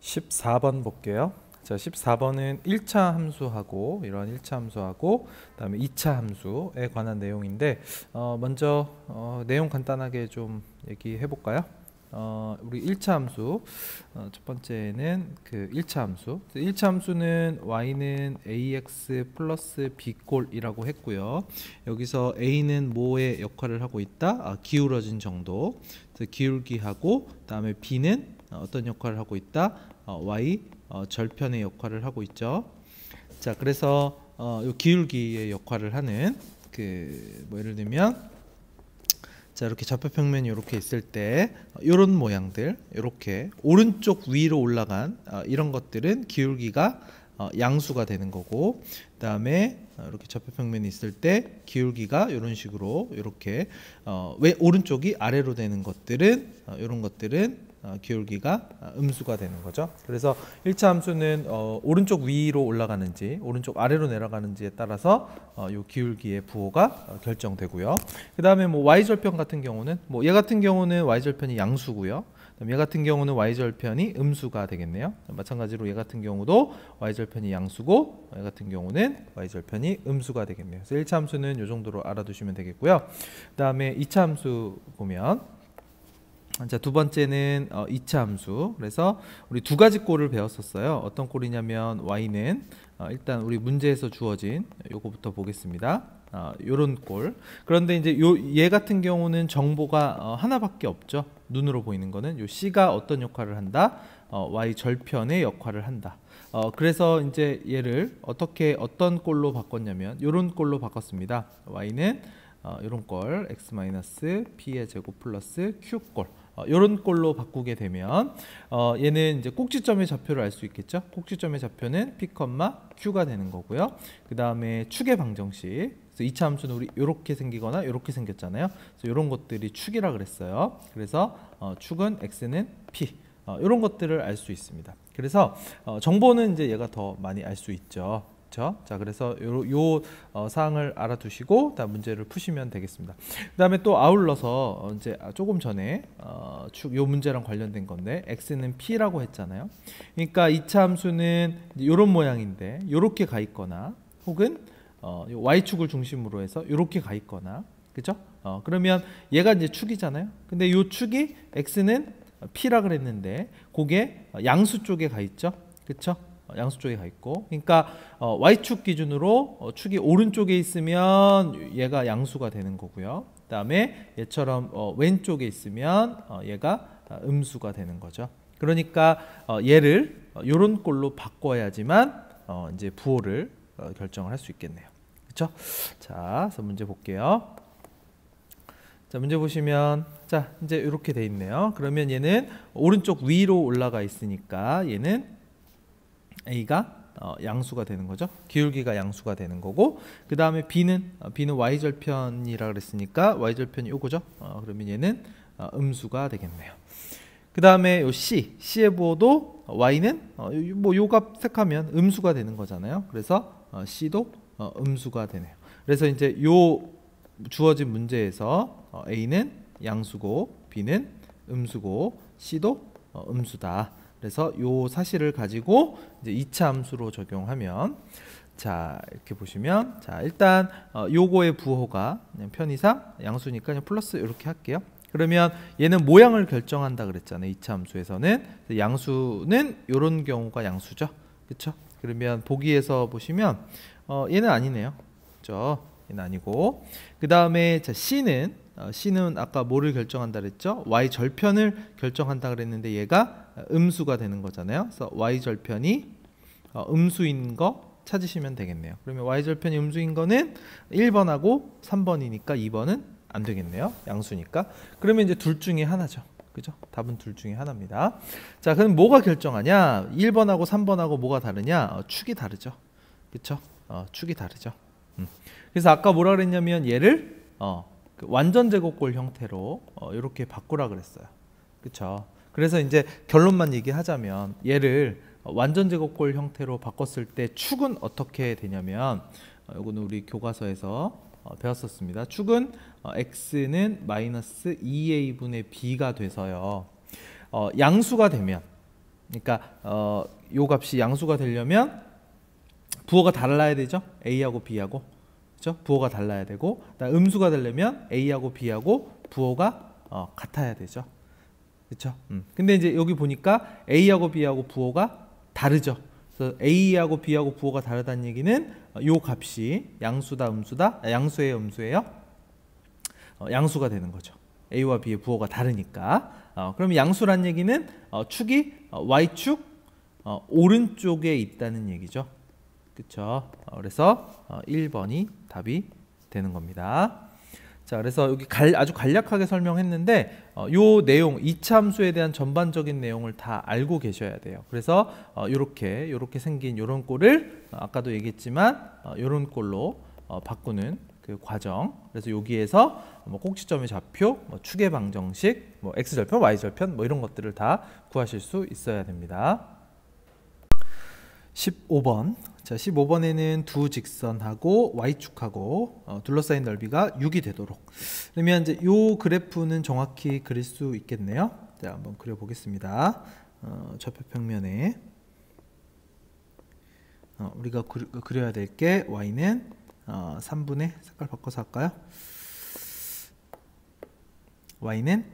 14번 볼게요. 자, 14번은 1차 함수하고 이런 1차 함수하고 그다음에 2차 함수에 관한 내용인데 먼저 내용 간단하게 좀 얘기해 볼까요? 우리 1차 함수 첫 번째는 그 1차 함수 1차 함수는 y는 ax 플러스 b꼴이라고 했고요. 여기서 a는 뭐의 역할을 하고 있다? 기울어진 정도, 기울기하고 그다음에 b는 어떤 역할을 하고 있다? y 절편의 역할을 하고 있죠. 자, 그래서 요 기울기의 역할을 하는 뭐 예를 들면 자, 이렇게 좌표평면이 이렇게 있을 때 이런 모양들, 이렇게 오른쪽 위로 올라간 이런 것들은 기울기가 양수가 되는 거고, 그 다음에 이렇게 좌표평면이 있을 때 기울기가 이런 식으로 이렇게 왜 오른쪽이 아래로 되는 것들은 이런 것들은 기울기가 음수가 되는 거죠. 그래서 1차 함수는 오른쪽 위로 올라가는지 오른쪽 아래로 내려가는지에 따라서 이 기울기의 부호가 결정되고요. 그 다음에 뭐 y절편 같은 경우는 얘 같은 경우는 y절편이 양수고요. 얘 같은 경우는 y절편이 음수가 되겠네요. 마찬가지로 얘 같은 경우도 y절편이 양수고 얘 같은 경우는 y절편이 음수가 되겠네요. 그래서 1차 함수는 이 정도로 알아두시면 되겠고요. 그 다음에 2차 함수 보면 자, 두 번째는 2차 함수. 그래서 우리 두 가지 꼴을 배웠었어요. 어떤 꼴이냐면 y는 일단 우리 문제에서 주어진 요거부터 보겠습니다. 요런 꼴. 그런데 이제 얘 같은 경우는 정보가 하나밖에 없죠. 눈으로 보이는 거는 요 c가 어떤 역할을 한다? y 절편의 역할을 한다. 그래서 이제 얘를 어떤 꼴로 바꿨냐면 요런 꼴로 바꿨습니다. y는 이런 꼴 x-p의 제곱 플러스 q꼴 이런 꼴로 바꾸게 되면 얘는 이제 꼭지점의 좌표를 알 수 있겠죠. 꼭지점의 좌표는 p, q가 되는 거고요. 그 다음에 축의 방정식. 그래서 2차 함수는 우리 이렇게 생기거나 이렇게 생겼잖아요. 그래서 이런 것들이 축이라 그랬어요. 그래서 축은 x는 p 이런 것들을 알 수 있습니다. 그래서 정보는 이제 얘가 더 많이 알 수 있죠. 자, 그래서 요 사항을 알아두시고 다음 문제를 푸시면 되겠습니다. 그 다음에 또 아울러서 이제 조금 전에 요 문제랑 관련된 건데 x는 p라고 했잖아요. 그러니까 2차 함수는 이런 모양인데 이렇게 가 있거나 혹은 y축을 중심으로 해서 이렇게 가 있거나, 그죠? 그러면 얘가 이제 축이잖아요. 근데 요 축이 x는 p라 그랬는데 그게 양수 쪽에 가 있죠, 그렇죠? 양수 쪽에 가 있고, 그러니까 y축 기준으로 축이 오른쪽에 있으면 얘가 양수가 되는 거고요. 그 다음에 얘처럼 왼쪽에 있으면 얘가 음수가 되는 거죠. 그러니까 얘를 이런 꼴로 바꿔야지만 이제 부호를 결정을 할 수 있겠네요. 그렇죠? 자, 그래서 문제 볼게요. 자, 문제 보시면 자, 이제 이렇게 돼 있네요. 그러면 얘는 오른쪽 위로 올라가 있으니까 얘는 a가 양수가 되는 거죠. 기울기가 양수가 되는 거고, 그 다음에 b는 y절편이라 그랬으니까 y절편이 요거죠. 그러면 얘는 음수가 되겠네요. 그 다음에 요 c의 부호도 y는 요 값 색하면 음수가 되는 거잖아요. 그래서 c도 음수가 되네요. 그래서 이제 요 주어진 문제에서 a는 양수고 b는 음수고 c도 음수다. 그래서 요 사실을 가지고 이제 2차 함수로 적용하면, 자, 이렇게 보시면, 자, 일단 요거의 부호가 그냥 편의상 양수니까 그냥 플러스 이렇게 할게요. 그러면 얘는 모양을 결정한다 그랬잖아요. 2차 함수에서는 양수는 요런 경우가 양수죠, 그렇죠? 그러면 보기에서 보시면 얘는 아니네요, 그렇죠? 얘는 아니고, 그 다음에 자, C는 아까 뭐를 결정한다 그랬죠? y 절편을 결정한다 그랬는데 얘가 음수가 되는 거잖아요. 그래서 y 절편이 음수인 거 찾으시면 되겠네요. 그러면 y 절편이 음수인 거는 1번하고 3번이니까 2번은 안 되겠네요. 양수니까. 그러면 이제 둘 중에 하나죠. 그죠? 답은 둘 중에 하나입니다. 자, 그럼 뭐가 결정하냐? 1번하고 3번하고 뭐가 다르냐? 축이 다르죠. 그렇죠? 축이 다르죠. 그래서 아까 뭐라 그랬냐면 얘를 그 완전 제곱꼴 형태로 이렇게 바꾸라 그랬어요. 그렇죠? 그래서 이제 결론만 얘기하자면 얘를 완전 제곱꼴 형태로 바꿨을 때 축은 어떻게 되냐면 이거는 우리 교과서에서 배웠었습니다. 축은 x는 마이너스 2a분의 b가 돼서요. 양수가 되면 그러니까 요 값이 양수가 되려면 부호가 달라야 되죠. A하고 B하고. 그렇죠? 부호가 달라야 되고, 음수가 되려면 A하고 B하고 부호가 같아야 되죠. 그렇죠? 근데 이제 여기 보니까 A하고 B하고 부호가 다르죠. 그래서 A하고 B하고 부호가 다르다는 얘기는 요 값이 양수다, 음수다, 양수예요, 음수예요? 양수가 되는 거죠. A와 B의 부호가 다르니까. 그럼 양수란 얘기는 축이 Y축 오른쪽에 있다는 얘기죠. 그쵸? 그래서 1번이 답이 되는 겁니다. 자, 그래서 여기 아주 간략하게 설명했는데 요 내용, 이차함수에 대한 전반적인 내용을 다 알고 계셔야 돼요. 그래서 요렇게 생긴 요런 꼴을 아까도 얘기했지만 요런 꼴로 바꾸는 그 과정. 그래서 여기에서 뭐 꼭지점의 좌표, 뭐 축의 방정식, 뭐 x절편, y절편 뭐 이런 것들을 다 구하실 수 있어야 됩니다. 15번. 자, 15번에는 두 직선하고 y축하고 둘러싸인 넓이가 6이 되도록. 그러면 이제 요 그래프는 정확히 그릴 수 있겠네요. 자, 한번 그려 보겠습니다. 좌표 평면에 우리가 그려야 될 게 y는 3분의 색깔 바꿔서 할까요? y는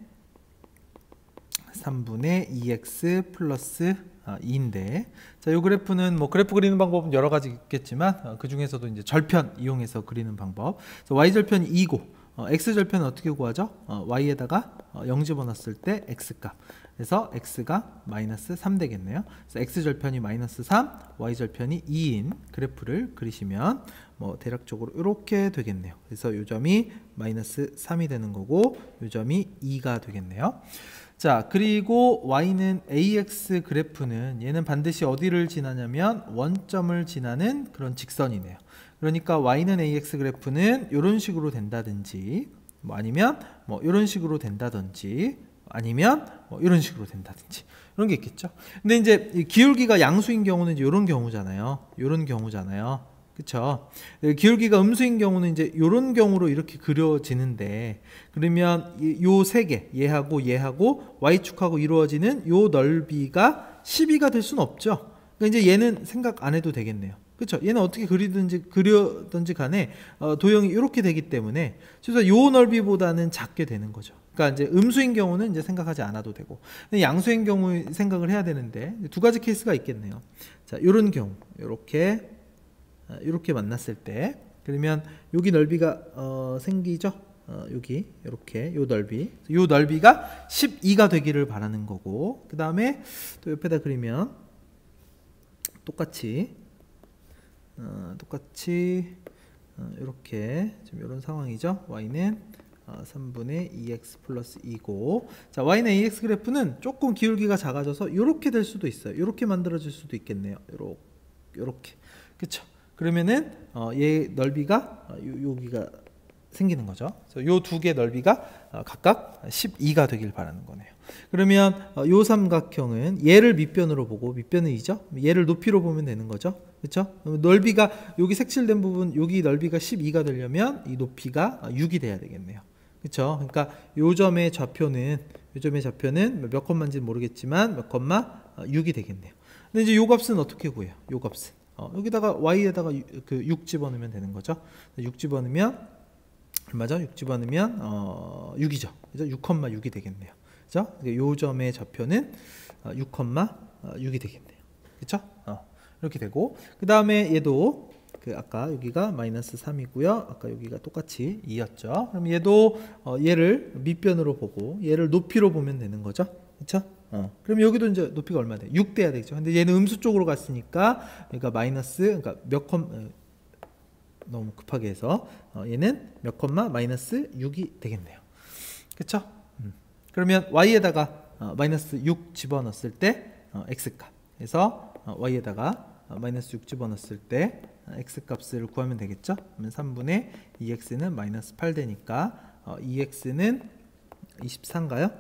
3분의 2x 플러스 2인데, 자, 이 그래프는 뭐 그래프 그리는 방법은 여러 가지 있겠지만 그 중에서도 이제 절편 이용해서 그리는 방법. 그래서 y 절편이 2고 x 절편은 어떻게 구하죠? y에다가 0 집어넣었을 때 x 값. 그래서 x가 마이너스 3 되겠네요. 그래서 x 절편이 마이너스 3, y 절편이 2인 그래프를 그리시면 뭐 대략적으로 이렇게 되겠네요. 그래서 이 점이 마이너스 3이 되는 거고 이 점이 2가 되겠네요. 자, 그리고 y는 ax 그래프는 얘는 반드시 어디를 지나냐면 원점을 지나는 그런 직선이네요. 그러니까 y는 ax 그래프는 이런 식으로 된다든지 뭐 아니면 뭐 이런 식으로 된다든지 아니면 뭐 이런 식으로 된다든지 이런 게 있겠죠. 근데 이제 기울기가 양수인 경우는 이제 이런 경우잖아요. 이런 경우잖아요. 그쵸? 기울기가 음수인 경우는 이제 이런 경우로 이렇게 그려지는데, 그러면 요 세 개, 얘하고 y축하고 이루어지는 요 넓이가 12가 될 수는 없죠. 그러니까 이제 얘는 생각 안 해도 되겠네요. 그쵸? 얘는 어떻게 그려든지 간에 도형이 이렇게 되기 때문에 그래서 요 넓이보다는 작게 되는 거죠. 그러니까 이제 음수인 경우는 이제 생각하지 않아도 되고, 근데 양수인 경우 생각을 해야 되는데 두 가지 케이스가 있겠네요. 자, 요런 경우, 이렇게 만났을 때, 그러면 여기 넓이가 생기죠. 여기 이렇게 요 넓이가 12가 되기를 바라는 거고, 그 다음에 또 옆에다 그리면 똑같이 이렇게 지금 이런 상황이죠. y는 3분의 2x 플러스 2고, 자, y는 ax 그래프는 조금 기울기가 작아져서 이렇게 될 수도 있어요. 이렇게 만들어질 수도 있겠네요. 이렇게, 그쵸? 그러면은 얘 넓이가 여기가 생기는 거죠. 그래서 요 두 개 넓이가 각각 12가 되길 바라는 거네요. 그러면 요 삼각형은 얘를 밑변으로 보고, 밑변은 2죠. 얘를 높이로 보면 되는 거죠. 그렇죠? 넓이가 여기 색칠된 부분, 여기 넓이가 12가 되려면 이 높이가 6이 돼야 되겠네요. 그렇죠? 그러니까 요 점의 좌표는 몇 콤마인지는 모르겠지만 몇 콤마 6이 되겠네요. 근데 이제 요 값은 어떻게 구해요? 요 값은 여기다가 y에다가 그 6 집어넣으면 되는 거죠. 6 집어넣으면 얼마죠? 6 집어넣으면 6이죠. 그죠? 6,6이 되겠네요. 그죠? 요 점의 좌표는 6,6이 되겠네요. 그렇죠? 이렇게 되고, 그 다음에 얘도 아까 여기가 마이너스 3이고요. 아까 여기가 똑같이 2였죠. 그럼 얘도 얘를 밑변으로 보고 얘를 높이로 보면 되는 거죠. 그렇죠? 그럼 여기도 이제 높이가 얼마 돼? 6 돼야 되죠. 근데 얘는 음수 쪽으로 갔으니까, 그러니까 마이너스, 그러니까 너무 급하게 해서 얘는 몇 콤마 마이너스 6이 되겠네요. 그렇죠? 그러면 y에다가 마이너스 6 집어넣었을 때 x값, 그래서 y에다가 마이너스 6 집어넣었을 때 x값을 구하면 되겠죠? 그러면 3분의 2x는 마이너스 8 되니까 2x는 24인가요?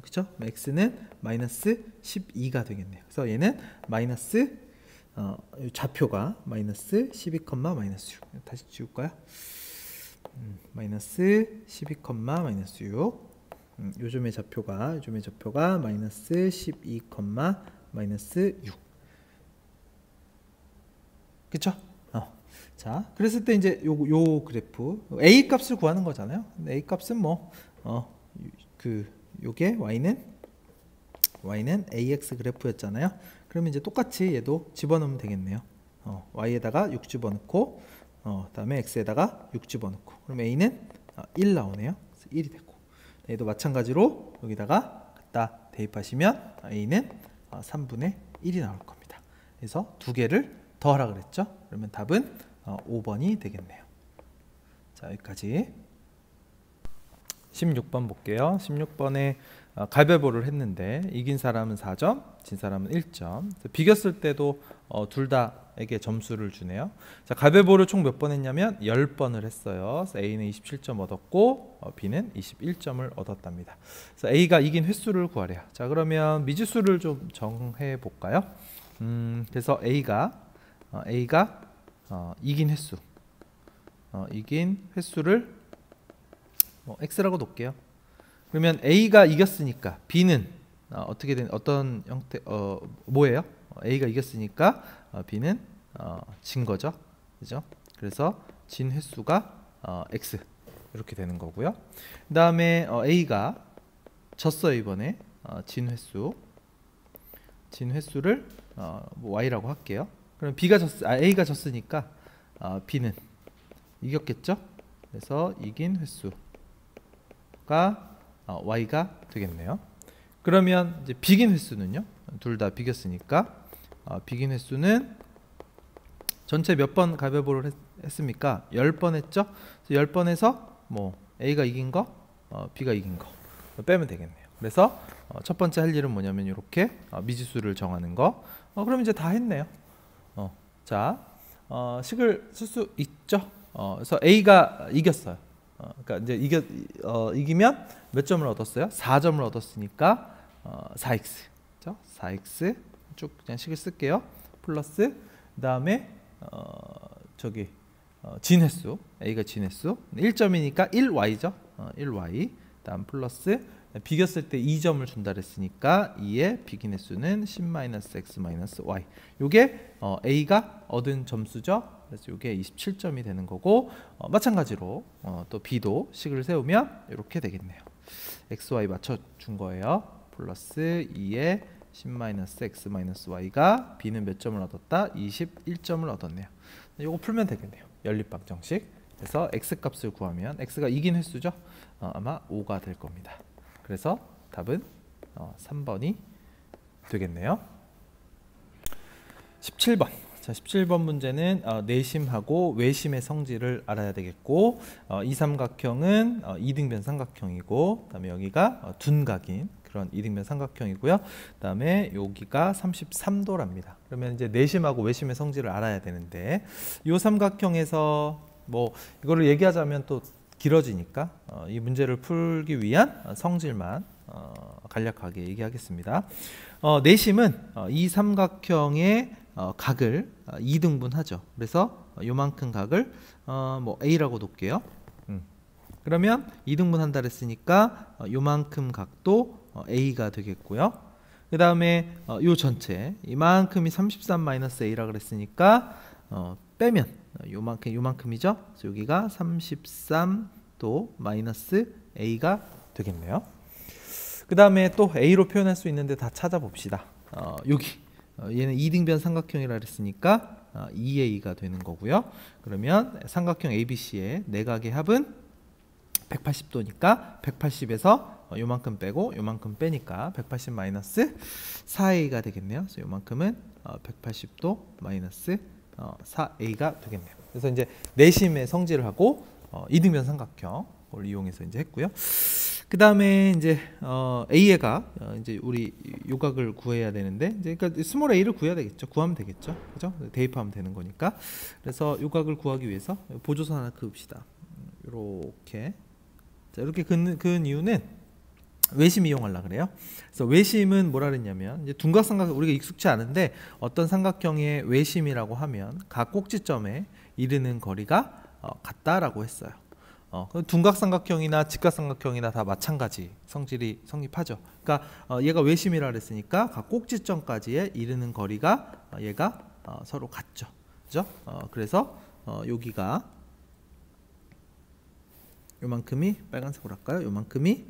그쵸? x는 마이너스 12가 되겠네요. 그래서 얘는 마이너스 좌표가 마이너스 12, 마이너스 6. 다시 지울까요? 마이너스 12, 마이너스 6. 요점의 좌표가 마이너스 12, 마이너스 6. 그쵸? 자, 그랬을 때 이제 요 그래프 A 값을 구하는 거잖아요. 근데 A 값은 뭐 요게 y는 AX 그래프였잖아요. 그러면 이제 똑같이 얘도 집어넣으면 되겠네요. y에다가 6 집어넣고 그다음에 x에다가 6 집어넣고 그럼 a는 1 나오네요. 그래서 1이 되고 얘도 마찬가지로 여기다가 갖다 대입하시면 a는 3분의 1이 나올 겁니다. 그래서 두 개를 더하라 그랬죠. 그러면 답은 5번이 되겠네요. 자, 여기까지. 16번 볼게요. 16번에 가위바위보를 했는데 이긴 사람은 4점, 진 사람은 1점. 비겼을 때도 둘 다에게 점수를 주네요. 자, 가위바위보를 총 몇 번 했냐면 10번을 했어요. 그래서 A는 27점 얻었고 B는 21점을 얻었답니다. 그래서 A가 이긴 횟수를 구하래요. 자, 그러면 미지수를 좀 정해 볼까요? 그래서 A가 이긴 횟수를 X라고 놓을게요. 그러면 A가 이겼으니까 B는 어떻게 된 어떤 형태 뭐예요? A가 이겼으니까 B는 진 거죠. 그죠? 그래서 진 횟수가 X 이렇게 되는 거고요. 그다음에 A가 졌어요. 이번에 진 횟수를 뭐 Y라고 할게요. 그럼 A가 졌으니까 B는 이겼겠죠? 그래서 이긴 횟수가 Y가 되겠네요. 그러면 이제 비긴 횟수는요? 둘 다 비겼으니까 비긴 횟수는 전체 몇 번 가위바위보를 했습니까? 10번 했죠? 10번 해서 뭐 A가 이긴 거, B가 이긴 거 빼면 되겠네요. 그래서 첫 번째 할 일은 뭐냐면 이렇게 미지수를 정하는 거. 그럼 이제 다 했네요. 자, 식을 쓸 수 있죠? 그래서 A가 이겼어요. 그러니까 이제 이기면 몇 점을 얻었어요? 4점을 얻었으니까 4x, 그렇죠? 4x 쭉 그냥 식을 쓸게요. 플러스 그다음에 진 횟수, A가 진 횟수 1점이니까 1y죠. 1y. 다음 플러스 비겼을 때 2점을 준다 그랬으니까 2의 비긴 횟수는 10-x-y. 요게 A가 얻은 점수죠. 그래서 요게 27점이 되는 거고 마찬가지로 또 B도 식을 세우면 이렇게 되겠네요. XY 맞춰 준 거예요. 플러스 2의 10-x-y가 B는 몇 점을 얻었다? 21점을 얻었네요. 요거 풀면 되겠네요. 연립방정식. 그래서 X 값을 구하면 X가 이긴 횟수죠. 아마 5가 될 겁니다. 그래서 답은 3번이 되겠네요. 17번. 자, 17번 문제는 내심하고 외심의 성질을 알아야 되겠고 이 삼각형은 이등변 삼각형이고 그다음에 여기가 둔각인 그런 이등변 삼각형이고요. 그다음에 여기가 33도랍니다. 그러면 이제 내심하고 외심의 성질을 알아야 되는데 이 삼각형에서 뭐 이거를 얘기하자면 또 길어지니까 이 문제를 풀기 위한 성질만 간략하게 얘기하겠습니다. 내심은 이 삼각형의 각을 2등분하죠. 그래서 요만큼 각을 뭐 A라고 놓을게요. 그러면 2등분 한다 그랬으니까 요만큼 각도 A가 되겠고요. 그 다음에 요 전체 이만큼이 33-A라 그랬으니까 빼면 요만큼이죠. 그래서 여기가 33도 마이너스 A가 되겠네요. 그 다음에 또 A로 표현할 수 있는데 다 찾아봅시다. 여기 얘는 이등변 삼각형이라 그랬으니까 2A가 되는 거고요. 그러면 삼각형 ABC의 내각의 합은 180도니까 180에서 요만큼 빼고 요만큼 빼니까 180 마이너스 4A가 되겠네요. 그래서 요만큼은 180도 마이너스 4A가 되겠네요. 그래서 이제 내심의 성질을 하고 이등변 삼각형을 이용해서 이제 했고요. 그 다음에 이제 A가 이제 우리 요각을 구해야 되는데 이제 그러니까 스몰 a를 구해야 되겠죠. 구하면 되겠죠. 그죠? 대입하면 되는 거니까. 그래서 요각을 구하기 위해서 보조선 하나 그읍시다. 이렇게 자, 이렇게 그은 이유는 외심 이용하려고 그래요. 그래서 외심은 뭐라 그랬냐면 이제 둔각삼각 우리가 익숙치 않은데 어떤 삼각형의 외심이라고 하면 각 꼭지점에 이르는 거리가 같다라고 했어요. 둔각삼각형이나 직각삼각형이나 다 마찬가지 성질이 성립하죠. 그러니까 얘가 외심이라 그랬으니까 각 꼭지점까지의 이르는 거리가 얘가 서로 같죠. 그죠? 그래서 여기가 요만큼이 빨간색으로 할까요? 요만큼이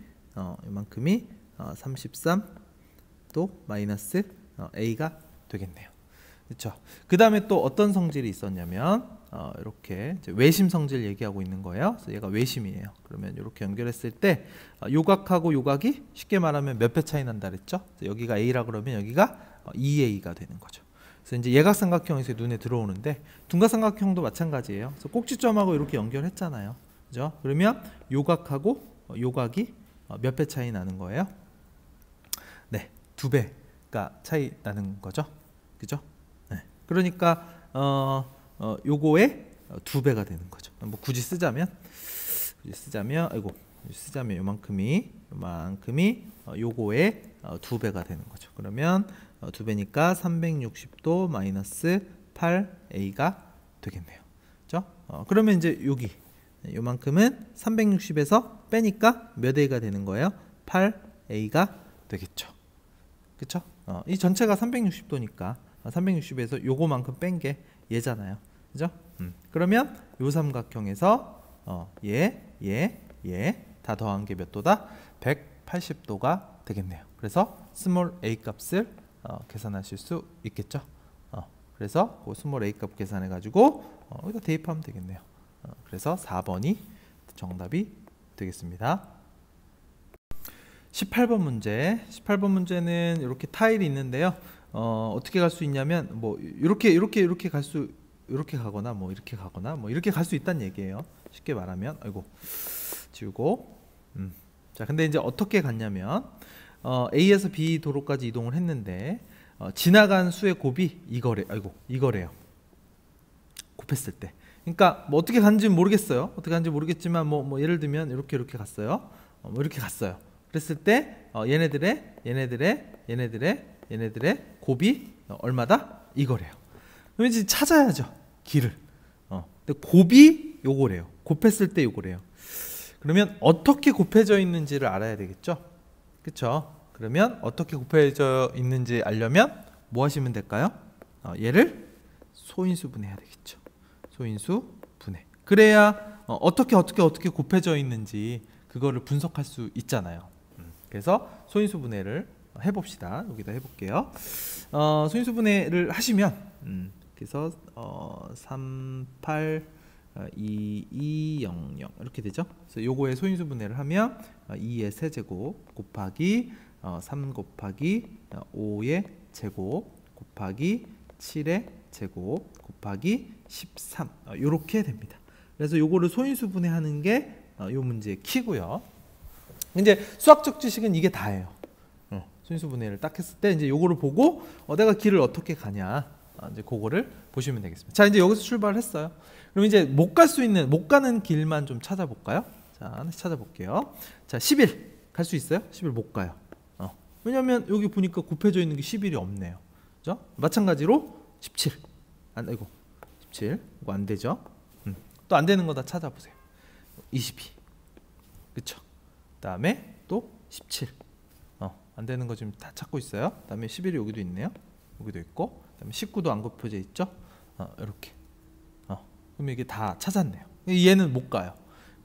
33 또 마이너스 a가 되겠네요. 그렇죠? 그 다음에 또 어떤 성질이 있었냐면 이렇게 외심 성질 얘기하고 있는 거예요. 그래서 얘가 외심이에요. 그러면 이렇게 연결했을 때 요각하고 요각이 쉽게 말하면 몇 배 차이 난다 그랬죠? 여기가 a라 그러면 여기가 2a가 되는 거죠. 그래서 이제 예각삼각형에서 눈에 들어오는데 둔각삼각형도 마찬가지예요. 그래서 꼭지점하고 이렇게 연결했잖아요. 그죠? 그러면 요각하고 요각이 몇 배 차이 나는 거예요? 네, 2배가 차이 나는 거죠. 그죠? 네. 그러니까 요거의 2배가 되는 거죠. 뭐 굳이 쓰자면 요만큼이 요거의 2배가 되는 거죠. 그러면 2배니까 360도 마이너스 8a가 되겠네요. 그죠? 그러면 이제 여기 요만큼은 360에서 빼니까 몇 a가 되는 거예요? 8a가 되겠죠. 그쵸? 이 전체가 360도니까 360에서 요거만큼 뺀 게 얘잖아요. 그죠? 그러면 요 삼각형에서 얘 다 더한 게 몇 도다? 180도가 되겠네요. 그래서 스몰 a 값을 계산하실 수 있겠죠. 그래서 그 스몰 a 값 계산해 가지고 여기다 대입하면 되겠네요. 그래서 4번이 정답이 되겠습니다. 18번 문제는 이렇게 타일이 있는데요. 어떻게 갈 수 있냐면 뭐 이렇게 갈 수 이렇게 가거나 뭐 이렇게 가거나 뭐 이렇게 갈 수 있다는 얘기예요. 쉽게 말하면 아이고 지우고 자 근데 이제 어떻게 갔냐면 A에서 B 도로까지 이동을 했는데 지나간 수의 곱이 이거래요. 곱했을 때. 그러니까 뭐 어떻게 갔는지는 모르겠어요. 어떻게 갔는지 모르겠지만 뭐 예를 들면 이렇게 갔어요. 뭐 이렇게 갔어요. 그랬을 때 얘네들의 곱이 얼마다? 이거래요. 그럼 이제 찾아야죠. 길을. 근데 곱이 요거래요. 곱했을 때 요거래요. 그러면 어떻게 곱해져 있는지를 알아야 되겠죠? 그쵸? 그러면 어떻게 곱해져 있는지 알려면 뭐 하시면 될까요? 얘를 소인수 분해해야 되겠죠. 소인수 분해. 그래야 어떻게 곱해져 있는지 그거를 분석할 수 있잖아요. 그래서 소인수 분해를 해봅시다. 여기다 해볼게요. 소인수 분해를 하시면 그래서 38 2200 이렇게 되죠. 그래서 요거의 소인수 분해를 하면 2의 세제곱 곱하기 3 곱하기 5의 제곱 곱하기 7의 제곱 곱하기 13 요렇게 됩니다. 그래서 요거를 소인수 분해하는 게 요 문제의 키고요. 이제 수학적 지식은 이게 다예요. 소인수 분해를 딱 했을 때 이제 요거를 보고 내가 길을 어떻게 가냐 이제 그거를 보시면 되겠습니다. 자 이제 여기서 출발을 했어요. 그럼 이제 못 가는 길만 좀 찾아볼까요? 자 하나씩 찾아볼게요. 자 10일 갈 수 있어요? 10일 못 가요. 왜냐면 여기 보니까 곱해져 있는 게 10일이 없네요. 그죠? 마찬가지로 17 17 이거 안 되죠? 또 안 되는 거 다 찾아보세요. 22 그쵸? 그다음에 또 17 안 되는 거 지금 다 찾고 있어요. 그다음에 11이 여기도 있네요. 여기도 있고 그다음에 19도 안 곱해져 있죠? 이렇게 그럼 이게 다 찾았네요. 얘는 못 가요.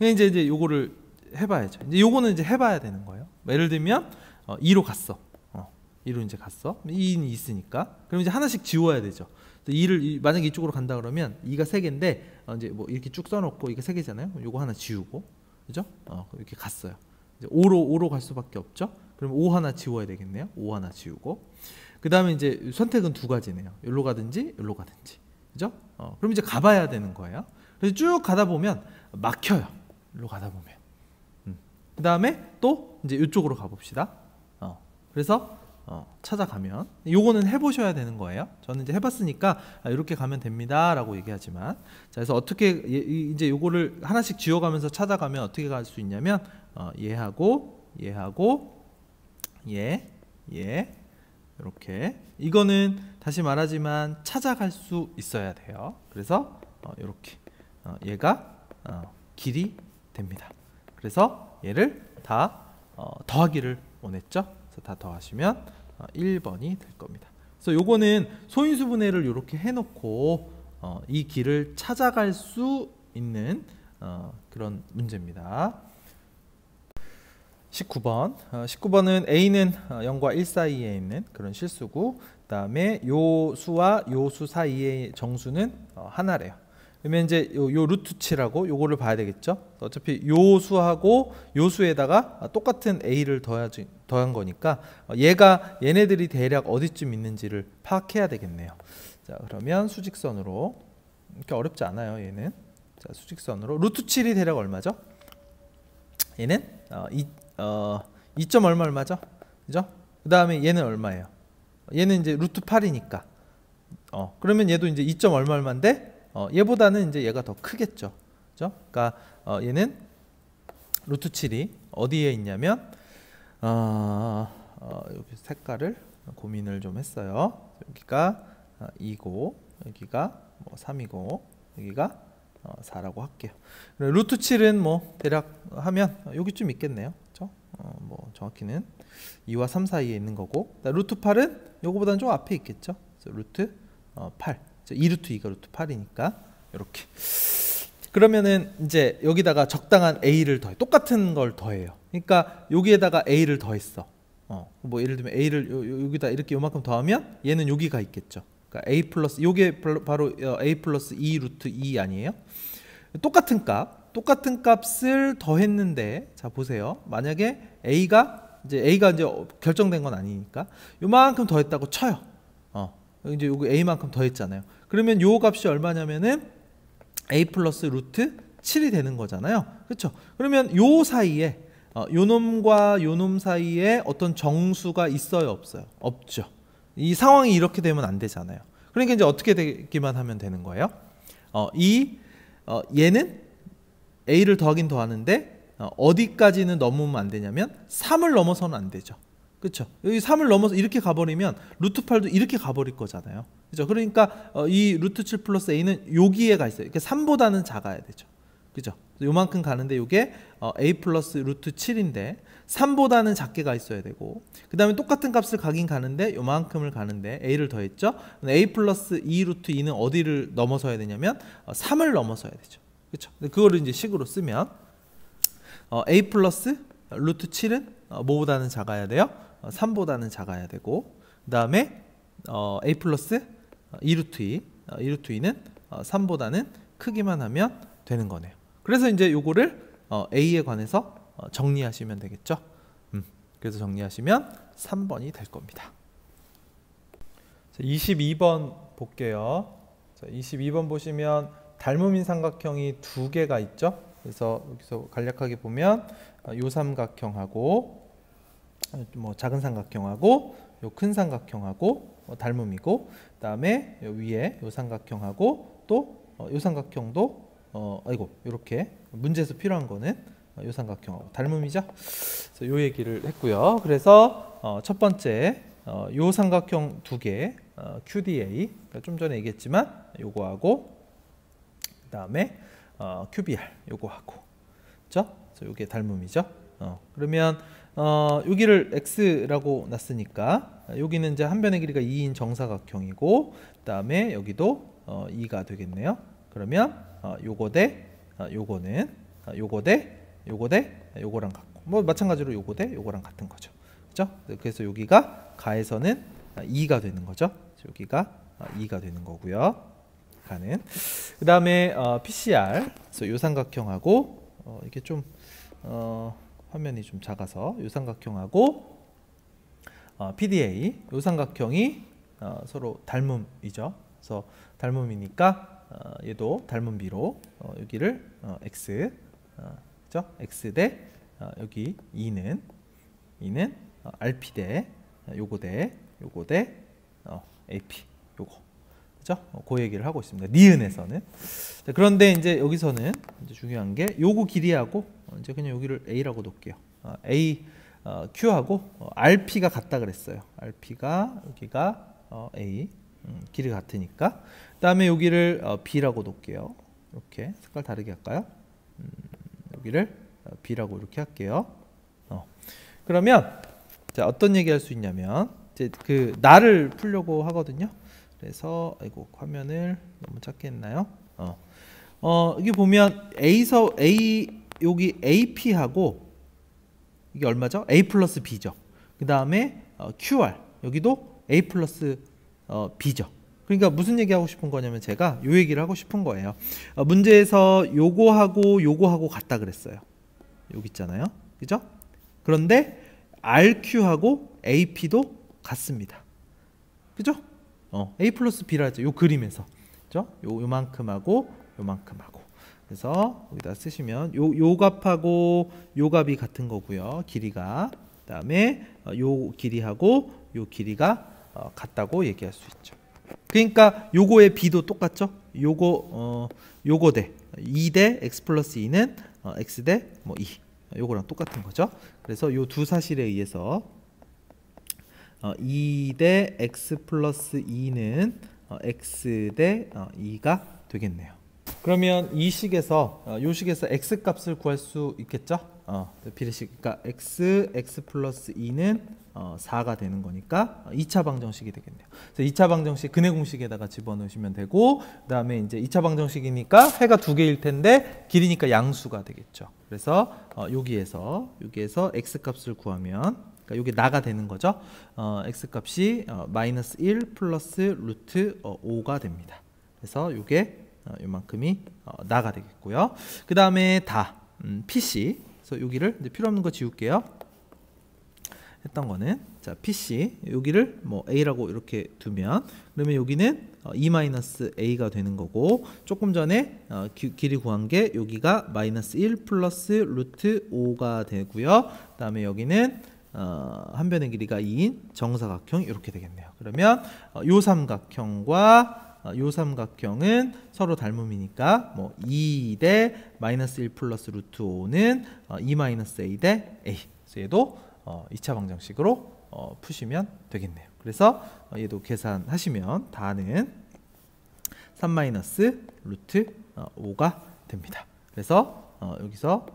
이제 요거를 해봐야죠. 이제 요거는 이제 해봐야 되는 거예요. 예를 들면 2로 갔어. 2로 이제 갔어. 2는 있으니까. 그럼 이제 하나씩 지워야 되죠. 2를 만약에 이쪽으로 간다 그러면 2가 3개인데 이제 뭐 이렇게 쭉 써놓고 이게 3개잖아요. 요거 하나 지우고, 그죠? 이렇게 갔어요. 이제 5로 갈 수밖에 없죠. 그럼 5 하나 지워야 되겠네요. 5 하나 지우고. 그 다음에 이제 선택은 두 가지네요. 여기로 가든지 여기로 가든지. 그죠? 그럼 이제 가봐야 되는 거예요. 그래서 쭉 가다 보면 막혀요. 여기로 가다 보면. 그 다음에 또 이제 이쪽으로 가봅시다. 그래서 찾아가면 요거는 해보셔야 되는 거예요. 저는 이제 해봤으니까 이렇게 가면 됩니다 라고 얘기하지만 자 그래서 어떻게 이제 요거를 하나씩 지워가면서 찾아가면 어떻게 갈 수 있냐면 얘하고 얘 이렇게 이거는 다시 말하지만 찾아갈 수 있어야 돼요. 그래서 이렇게 얘가 길이 됩니다. 그래서 얘를 다 더하기를 원했죠. 그래서 다 더하시면 1번이 될 겁니다. 그래서 요거는 소인수분해를 이렇게 해놓고 이 길을 찾아갈 수 있는 그런 문제입니다. 19번. 19번은 A는 0과 1 사이에 있는 그런 실수고, 그 다음에 요 수와 요 수 사이의 정수는 하나래요. 그러면 이제 요 루트 7하고 요거를 봐야 되겠죠. 어차피 요 수하고 요 수에다가 똑같은 A를 더한 거니까 얘네들이 대략 어디쯤 있는지를 파악해야 되겠네요. 자, 그러면 수직선으로, 이렇게 어렵지 않아요, 얘는. 자, 수직선으로 루트 7이 대략 얼마죠? 얘는 2점 얼마죠? 그죠? 그 다음에 얘는 얼마예요? 얘는 이제 루트 8이니까 그러면 얘도 이제 2점 얼마인데 얘보다는 이제 얘가 더 크겠죠. 그죠? 그러니까 얘는 루트 7이 어디에 있냐면 여기 색깔을 고민을 좀 했어요. 여기가 2고 여기가 뭐 3이고 여기가 4라고 할게요. 루트 7은 뭐 대략 하면 여기쯤 있겠네요. 그렇죠? 뭐 정확히는 2와 3 사이에 있는 거고, 루트 8은 요거보다는 좀 앞에 있겠죠. 그래서 루트 8, 2루트 2가 루트 8이니까 이렇게. 그러면은 이제 여기다가 적당한 A를 더해, 똑같은 걸 더해요. 그러니까 여기에다가 A를 더했어. 뭐 예를 들면 A를 여기다 이렇게 요만큼 더하면 얘는 여기가 있겠죠. 그러니까 A 플러스, 요게 바로 A 플러스 2 루트 2 아니에요? 똑같은 값을 더했는데, 자 보세요. 만약에 A가 이제 결정된 건 아니니까 요만큼 더했다고 쳐요. 이제 요거 A만큼 더했잖아요. 그러면 요 값이 얼마냐면은 A 플러스 루트 7이 되는 거잖아요. 그렇죠? 그러면 요 사이에 요 놈과 요 놈 사이에 어떤 정수가 있어요, 없어요? 없죠. 이 상황이 이렇게 되면 안 되잖아요. 그러니까 이제 어떻게 되기만 하면 되는 거예요? 얘는 A를 더하긴 더하는데 어디까지는 넘으면 안 되냐면 3을 넘어서는 안 되죠. 그렇죠? 여기 3을 넘어서 이렇게 가버리면 루트 8도 이렇게 가버릴 거잖아요. 그렇죠? 그러니까 이 루트 7 플러스 A는 여기에 가 있어요. 그러니까 3보다는 작아야 되죠. 그죠? 요만큼 가는데 이게 A 플러스 루트 7인데 3보다는 작게 가 있어야 되고, 그 다음에 똑같은 값을 가긴 가는데 요만큼을 가는데 A를 더했죠. A 플러스 2 루트 2는 어디를 넘어서야 되냐면 3을 넘어서야 되죠. 그렇죠? 그거를 이제 식으로 쓰면 A 플러스 루트 7은 뭐보다는 작아야 돼요? 3보다는 작아야 되고, 그 다음에 A 플러스 2 루트 2, 2 루트 2는 3보다는 크기만 하면 되는 거네요. 그래서 이제 요거를 A에 관해서 정리하시면 되겠죠. 그래서 정리하시면 3번이 될 겁니다. 자, 22번 볼게요. 자, 22번 보시면 닮음인 삼각형이 두 개가 있죠. 그래서 여기서 간략하게 보면 요 삼각형하고 뭐 작은 삼각형하고 요 큰 삼각형하고 닮음이고, 그 다음에 요 위에 요 삼각형하고 또 요 삼각형도 이렇게 문제에서 필요한 거는 요 삼각형하고 닮음이죠. 그래서 요 얘기를 했고요. 그래서 첫 번째 요 삼각형 두 개 QDA, 좀 전에 얘기했지만 요거하고 그 다음에 QBR 요거하고, 그렇죠? 그래서 요게 닮음이죠. 그러면 여기를 x라고 놨으니까 여기는 이제 한 변의 길이가 2인 정사각형이고, 그 다음에 여기도 2가 되겠네요. 그러면 요거 대 요거는 요거 대 요거랑 같고, 뭐 마찬가지로 요거 대 요거랑 같은 거죠. 그렇죠? 그래서 여기가 가에서는 2가 되는 거죠. 여기가 2가 되는 거고요. 가는. 그 다음에 PCR, 그래서 요 삼각형하고 이게 좀 화면이 좀 작아서 요 삼각형하고 PDA, 요 삼각형이 서로 닮음이죠. 그래서 닮음이니까 얘도 닮음비로 여기를 x, 그죠? x 대 여기 2는 RP 대 요거 대 AP 요거, 그죠? 그 얘기를 하고 있습니다. 니은에서는. 자, 그런데 이제 여기서는 이제 중요한 게 요거 길이하고 이제 그냥 여기를 A라고 놓을게요. A Q하고 RP가 같다 그랬어요. RP가 여기가 A, 길이 같으니까. 그다음에 여기를 B라고 놓을게요. 이렇게 색깔 다르게 할까요? 여기를 B라고 이렇게 할게요. 그러면 자, 어떤 얘기 할 수 있냐면 이제 그 나를 풀려고 하거든요. 그래서 아이고 화면을 너무 작게 했나요? 여기 보면 A서 A 여기 AP하고 이게 얼마죠? A 플러스 B죠. 그 다음에 QR 여기도 A 플러스 B죠. 그러니까 무슨 얘기하고 싶은 거냐면 제가 요 얘기를 하고 싶은 거예요. 문제에서 요거하고 같다 그랬어요. 여기 있잖아요. 그죠? 그런데 RQ하고 AP도 같습니다. 그죠? A 플러스 B라 했죠. 요 그림에서. 그죠? 요만큼하고 요만큼하고. 그래서 여기다 쓰시면 요 값하고 요 값이 같은 거고요. 길이가. 그다음에 요 길이하고 요 길이가 같다고 얘기할 수 있죠. 그러니까 요거의 B도 똑같죠? 요거 대 2 대 x 플러스 2는 x 대 뭐 2. 요거랑 똑같은 거죠. 그래서 요 두 사실에 의해서 2 대 x 플러스 2는 x 대 2가 되겠네요. 그러면 이 식에서 요 식에서 x 값을 구할 수 있겠죠? 비례식. 그러니까 x 플러스 2는 4가 되는 거니까 2차 방정식이 되겠네요. 그래서 2차 방정식 근해 공식에다가 집어넣으시면 되고, 그다음에 이제 2차 방정식이니까 해가 두 개일 텐데 길이니까 양수가 되겠죠. 그래서 여기에서 x 값을 구하면 그러니까 이게 나가 되는 거죠. x 값이 마이너스 1 플러스 루트 5가 됩니다. 그래서 이게 요만큼이 나가 되겠고요. 그 다음에 PC. 그래서 여기를 이제 필요 없는 거 지울게요. 했던 거는 자 PC 여기를 뭐 A라고 이렇게 두면 그러면 여기는 2-A가 되는 거고, 조금 전에 길이 구한 게 여기가 마이너스 1 플러스 루트 5가 되고요. 그 다음에 여기는 한 변의 길이가 2인 정사각형 이렇게 되겠네요. 그러면 요 삼각형과 요 삼각형은 서로 닮음이니까 뭐 2 대 마이너스 1 플러스 루트 5는 2-A 대 A. 그래서 얘도 2차 방정식으로 푸시면 되겠네요. 그래서 얘도 계산하시면 다는 3 마이너스 루트 5가 됩니다. 그래서 여기서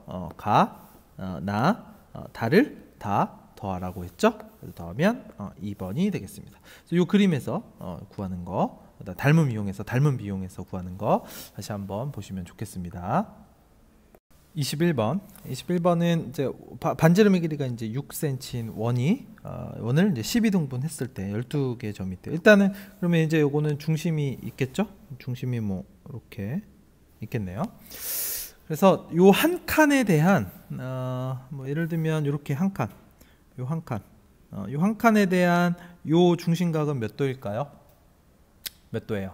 다를 다 더하라고 했죠. 그래서 더하면 2번이 되겠습니다. 그래서 이 그림에서 구하는 거, 닮음 비용해서 구하는 거 다시 한번 보시면 좋겠습니다. 21번은 이제 반지름의 길이가 이제 6cm인 원을 이제 12등분 했을 때 12개 점이 있대요. 일단은 그러면 이제 요거는 중심이 있겠죠? 중심이 뭐 이렇게 있겠네요. 그래서 요 한 칸에 대한 뭐 예를 들면 이렇게 한 칸, 요 한 칸에 대한 요 중심각은 몇 도일까요? 몇 도예요?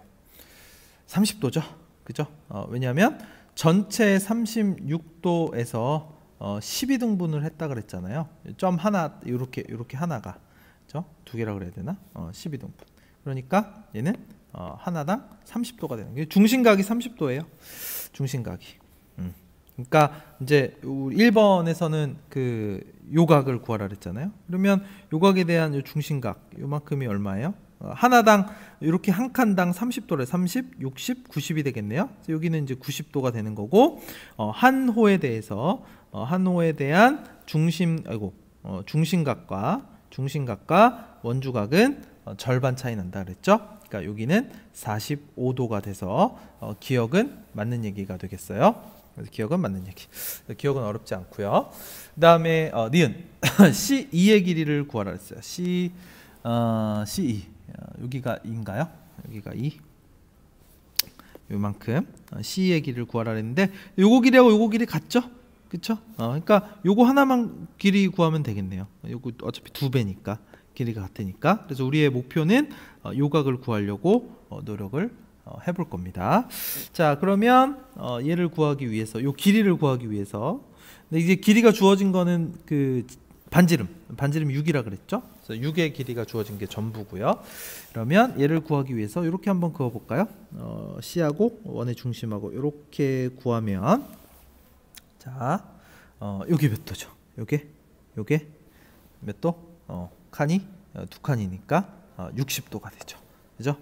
30도죠. 그죠? 왜냐하면 전체 36도에서 12등분을 했다 그랬잖아요. 점 하나 이렇게 하나가 그죠? 두 개라 그래야 되나? 12등분. 그러니까 얘는 하나당 30도가 되는 게 중심각이 30도예요. 중심각이. 그러니까 이제 1번에서는 그 요각을 구하라 그랬잖아요. 그러면 요각에 대한 요 중심각 요만큼이 얼마예요? 하나당 이렇게 한 칸당 30도래. 30, 60, 90이 되겠네요. 그래서 여기는 이제 90도가 되는 거고, 한 호에 대해서 한 호에 대한 중심각과 원주각은 절반 차이 난다 그랬죠. 그러니까 여기는 45도가 돼서 기억은 맞는 얘기가 되겠어요. 그래서 기억은 맞는 얘기. 기억은 어렵지 않고요. 그다음에 니은 C2의 길이를 구하라 했어요. C2 여기가 2인가요? 여기가 2. 요만큼 C의 길이를 구하라 했는데 요거 길이하고 요거 길이 같죠? 그쵸? 그러니까 요거 하나만 길이 구하면 되겠네요. 요거 어차피 2배니까 길이가 같으니까. 그래서 우리의 목표는 요각을 구하려고 노력을 해볼 겁니다. 자, 그러면 얘를 구하기 위해서 요 길이를 구하기 위해서, 근데 이제 길이가 주어진 거는 그 반지름 6이라 그랬죠? 그래서 6의 길이가 주어진 게 전부고요. 그러면 얘를 구하기 위해서 이렇게 한번 그어 볼까요? C하고 원의 중심하고 이렇게 구하면 자, 요게 몇 도죠? 요게 몇 도? 칸이 두 칸이니까 60도가 되죠. 그죠?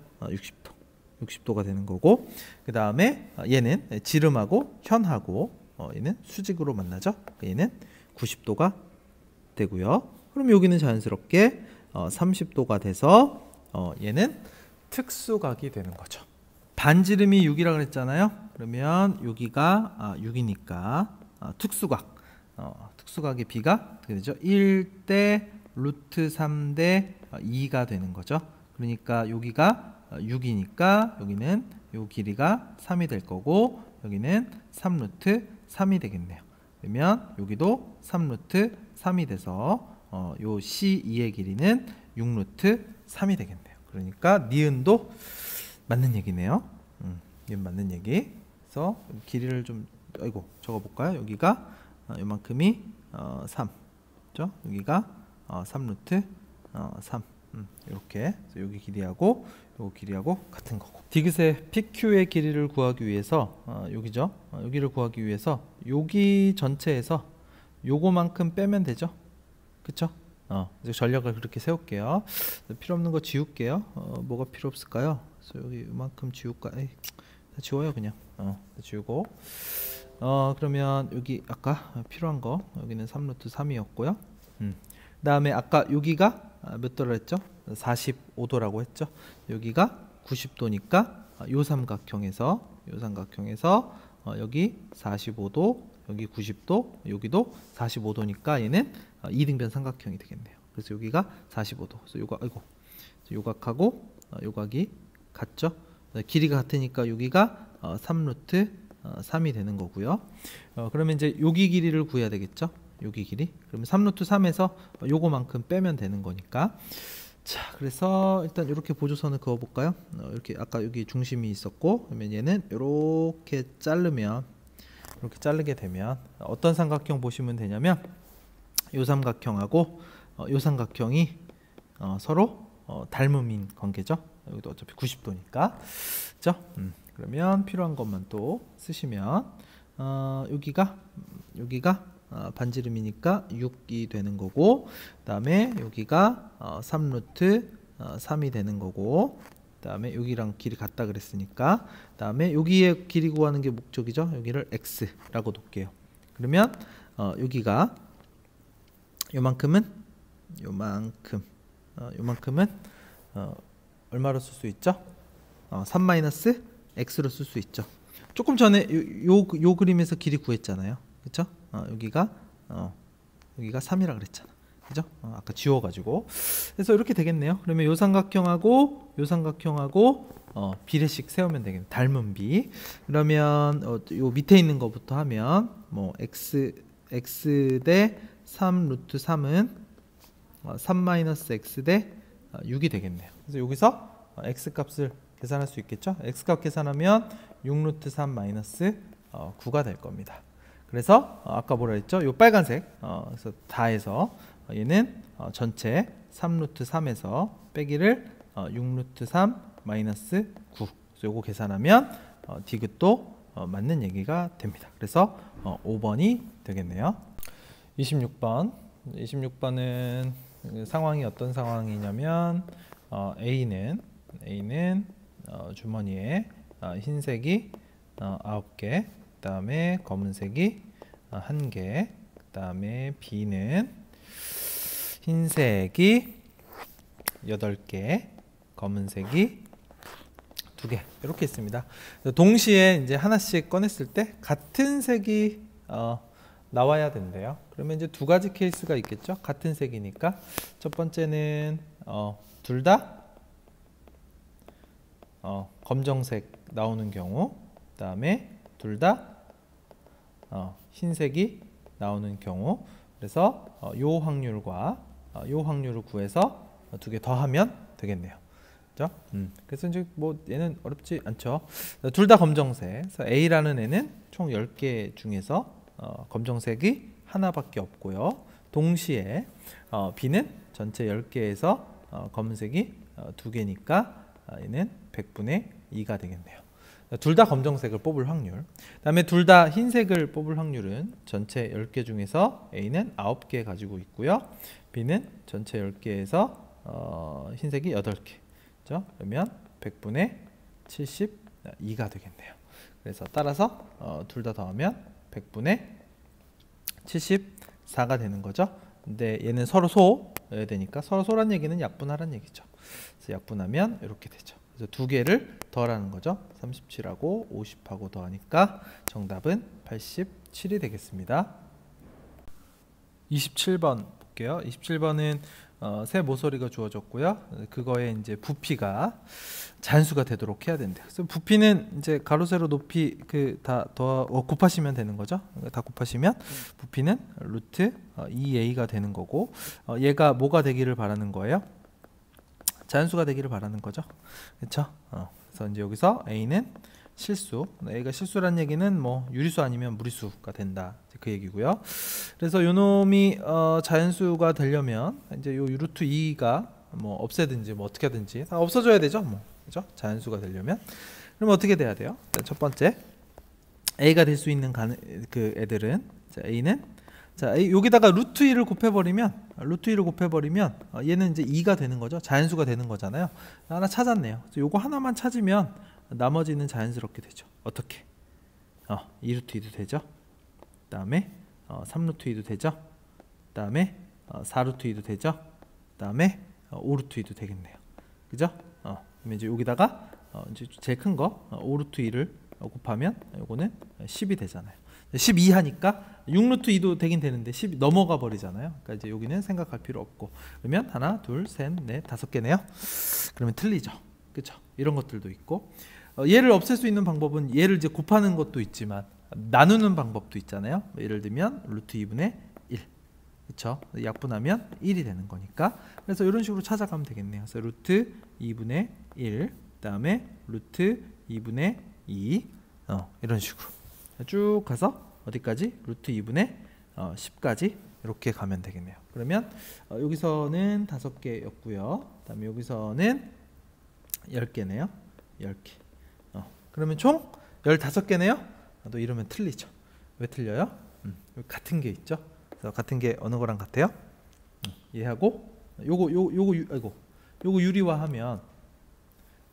60도가 되는 거고, 그 다음에 얘는 지름하고 현하고 얘는 수직으로 만나죠. 얘는 90도가 되고요. 그럼 여기는 자연스럽게 30도가 돼서 얘는 특수각이 되는 거죠. 반지름이 6이라고 그랬잖아요. 그러면 여기가 6이니까 특수각, 특수각의 비가 어떻게 되죠? 1대 루트 3대 2가 되는 거죠. 그러니까 여기가 6이니까 여기는 요 길이가 3이 될 거고 여기는 3루트 3이 되겠네요. 그러면 여기도 3루트 3이 돼서 요 C2의 길이는 6루트 3이 되겠네요. 그러니까 니은도 맞는 얘기네요. 니은 맞는 얘기. 그래서 길이를 좀 적어볼까요? 여기가 요만큼이 3, 그죠? 여기가 3루트 3. 이렇게 여기 길이하고 요 길이하고 같은 거고. 디귿의 PQ의 길이를 구하기 위해서 여기죠. 여기를 구하기 위해서 여기 전체에서 요거만큼 빼면 되죠. 그쵸? 이제 전략을 그렇게 세울게요. 필요 없는 거 지울게요. 뭐가 필요 없을까요? 그래서 여기 이만큼 지울까? 다 지워요 그냥. 다 지우고. 그러면 여기 아까 필요한 거 여기는 3루트 3이었고요. 다음에 아까 여기가 몇 도라 했죠? 45도라고 했죠. 여기가 90도니까 요 삼각형에서 여기 45도, 여기 90도, 여기도 45도니까 얘는 이등변 삼각형이 되겠네요. 그래서 여기가 45도. 그래서 요각하고 요각이 같죠. 길이가 같으니까 여기가 3루트 3이 되는 거고요. 그러면 이제 여기 길이를 구해야 되겠죠. 여기 길이. 그러면 3루트 3에서 요거만큼 빼면 되는 거니까. 자, 그래서 일단 이렇게 보조선을 그어 볼까요? 이렇게 아까 여기 중심이 있었고, 그러면 얘는 이렇게 자르게 되면 어떤 삼각형 보시면 되냐면 요 삼각형하고 요 삼각형이 서로 닮음인 관계죠. 여기도 어차피 90도니까. 그죠? 그러면 필요한 것만 또 쓰시면 여기가 반지름이니까 6이 되는 거고, 그 다음에 여기가 3루트 3이 되는 거고, 그 다음에 여기랑 길이 같다 그랬으니까, 그 다음에 여기에 길이 구하는 게 목적이죠. 여기를 x라고 놓을게요. 그러면 여기가 요만큼은 얼마로 쓸 수 있죠? 3-x로 쓸 수 있죠. 조금 전에 요 그림에서 길이 구했잖아요. 그쵸? 여기가 3이라 그랬잖아. 그죠? 아까 지워가지고. 그래서 이렇게 되겠네요. 그러면 요 삼각형하고 비례식 세우면 되겠네요. 닮은 비. 그러면 요 밑에 있는 것부터 하면 뭐 x 대 3 루트 3은 3-x 대 6이 되겠네요. 그래서 여기서 x 값을 계산할 수 있겠죠? x 값 계산하면 6 루트 3 마이너스 9가 될 겁니다. 그래서 아까 뭐라 했죠? 요 빨간색 그래서 다해서 얘는 전체 3 루트 3에서 빼기를 6 루트 3 마이너스 9. 그래서 요거 계산하면 디귿도 맞는 얘기가 됩니다. 그래서 5번이 되겠네요. 26번은 상황이 어떤 상황이냐면 A는 주머니에 흰색이 9개, 그 다음에 검은색이 1개, 그 다음에 B는 흰색이 8개, 검은색이 2개 이렇게 있습니다. 동시에 이제 하나씩 꺼냈을 때 같은 색이 나와야 된대요. 그러면 이제 두 가지 케이스가 있겠죠. 같은 색이니까 첫 번째는 둘 다 검정색 나오는 경우, 그 다음에 둘 다 흰색이 나오는 경우. 그래서 요 확률과 요 확률을 구해서 두 개 더하면 되겠네요. 그죠? 그래서 이제 뭐 얘는 어렵지 않죠. 둘 다 검정색. 그래서 A라는 애는 총 10개 중에서 검정색이 하나밖에 없고요. 동시에 B는 전체 10개에서 검은색이 2개니까 얘는 100분의 2가 되겠네요. 둘 다 검정색을 뽑을 확률. 그 다음에 둘 다 흰색을 뽑을 확률은 전체 10개 중에서 A는 9개 가지고 있고요. B는 전체 10개에서 흰색이 8개. 그렇죠? 그러면 100분의 72가 되겠네요. 그래서 따라서 둘 다 더하면 100분의 74가 되는 거죠. 근데 얘는 서로 소여야 되니까 서로 소란 얘기는 약분하란 얘기죠. 그래서 약분하면 이렇게 되죠. 그래서 두 개를 더하라는 거죠. 37하고 50하고 더하니까 정답은 87이 되겠습니다. 27번 볼게요. 27번은 세 모서리가 주어졌고요. 그거에 이제 부피가 잔수가 되도록 해야 된대요. 그래서 부피는 이제 가로 세로 높이 다 곱하시면 되는 거죠. 다 곱하시면 부피는 루트 2a가 되는 거고, 얘가 뭐가 되기를 바라는 거예요? 잔수가 되기를 바라는 거죠. 그렇죠? 그래서 이제 여기서 a는 실수, a가 실수란 얘기는 뭐 유리수 아니면 무리수가 된다, 그 얘기고요. 그래서 요 놈이 자연수가 되려면 이제 요 루트 2가 뭐 없애든지 뭐 어떻게 하든지 다 없어져야 되죠. 뭐 그죠? 자연수가 되려면. 그럼 어떻게 돼야 돼요? 첫 번째, a가 될 수 있는 그 애들은, 자, a는, 자, 여기다가 루트 2를 곱해버리면 얘는 이제 2가 되는 거죠. 자연수가 되는 거잖아요. 하나 찾았네요. 그래서 요거 하나만 찾으면 나머지는 자연스럽게 되죠. 어떻게? 2루트 2도 되죠. 그 다음에 3루트 2도 되죠. 그 다음에 4루트 2도 되죠. 그 다음에 5루트 2도 되겠네요. 그죠? 그러면 이제 여기다가 이제 제일 큰 거 5루트 2를 곱하면 요거는 10이 되잖아요. 12 하니까 6루트 2도 되긴 되는데 10이 넘어가 버리잖아요. 그러니까 이제 여기는 생각할 필요 없고, 그러면 하나, 둘, 셋, 넷, 5개네요. 그러면 틀리죠. 그렇죠? 이런 것들도 있고, 얘를 없앨 수 있는 방법은 얘를 이제 곱하는 것도 있지만 나누는 방법도 있잖아요. 예를 들면 루트 2분의 1, 그렇죠? 약분하면 1이 되는 거니까. 그래서 이런 식으로 찾아가면 되겠네요. 그래서 루트 2분의 1, 그다음에 루트 2분의 2, 이런 식으로 쭉 가서 어디까지? 루트 2분의 10까지 이렇게 가면 되겠네요. 그러면 여기서는 5개였고요. 그다음에 여기서는 10개네요. 10개. 그러면 총 15개네요. 또 이러면 틀리죠. 왜 틀려요? 같은 게 있죠. 그래서 같은 게 어느 거랑 같아요? 얘하고 요거 유리화하면,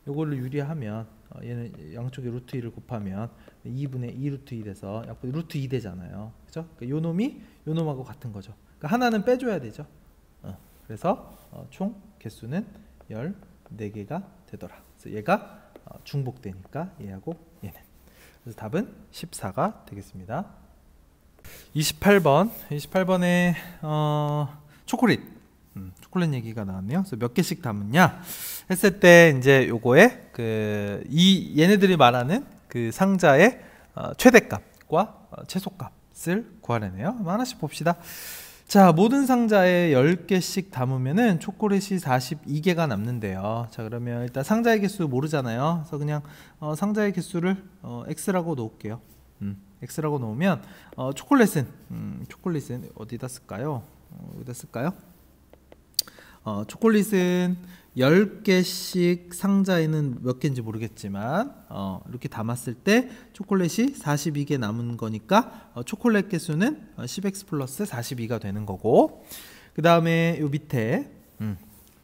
요걸로 유리하면 얘는 양쪽에 루트 2를 곱하면 2분의 2 루트 2 돼서 약분 루트 2 되잖아요. 그죠? 그러니까 요 놈이 요 놈하고 같은 거죠. 그러니까 하나는 빼줘야 되죠. 그래서 총 개수는 14개가 되더라. 그래서 얘가 중복되니까 얘하고 얘는. 그래서 답은 14가 되겠습니다. 28번에 초콜릿 얘기가 나왔네요. 그래서 몇 개씩 담았냐 했을 때 이제 요거에 얘네들이 말하는 그 상자의 최대값과 최소값을 구하려네요. 하나씩 봅시다. 자, 모든 상자에 10개씩 담으면은 초콜릿이 42개가 남는데요. 자, 그러면 일단 상자의 개수 모르잖아요. 그래서 그냥 상자의 개수를 x라고 놓을게요. x라고 놓으면 초콜릿은 어디다 쓸까요? 어디다 쓸까요? 초콜릿은 10개씩 상자에는 몇 개인지 모르겠지만 이렇게 담았을 때 초콜릿이 42개 남은 거니까 초콜릿 개수는 10x 플러스 42가 되는 거고, 그 다음에 요 밑에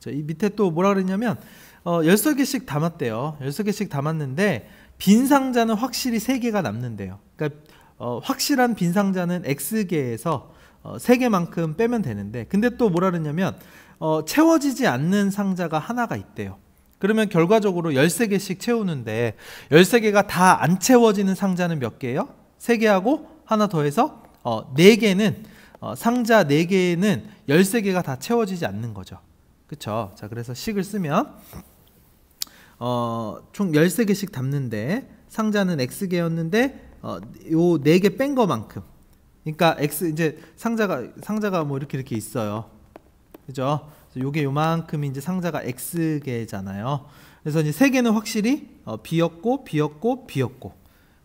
자, 이 밑에 또 뭐라 그랬냐면 16개씩 담았대요. 16개씩 담았는데 빈 상자는 확실히 3개가 남는데요. 그러니까 확실한 빈 상자는 x개에서 3개만큼 빼면 되는데, 근데 또 뭐라 그랬냐면 채워지지 않는 상자가 하나가 있대요. 그러면 결과적으로 13개씩 채우는데 13개가 다 안 채워지는 상자는 몇 개예요? 3개하고 하나 더해서 4개는 상자 4개는 13개가 다 채워지지 않는 거죠. 그쵸? 자, 그래서 식을 쓰면 총 13개씩 담는데 상자는 x개였는데 요 4개 뺀 거만큼, 그러니까 x 이제 상자가 뭐 이렇게 있어요. 그죠? 요게 요만큼이 이제 상자가 x개잖아요. 그래서 이제 3개는 확실히 비었고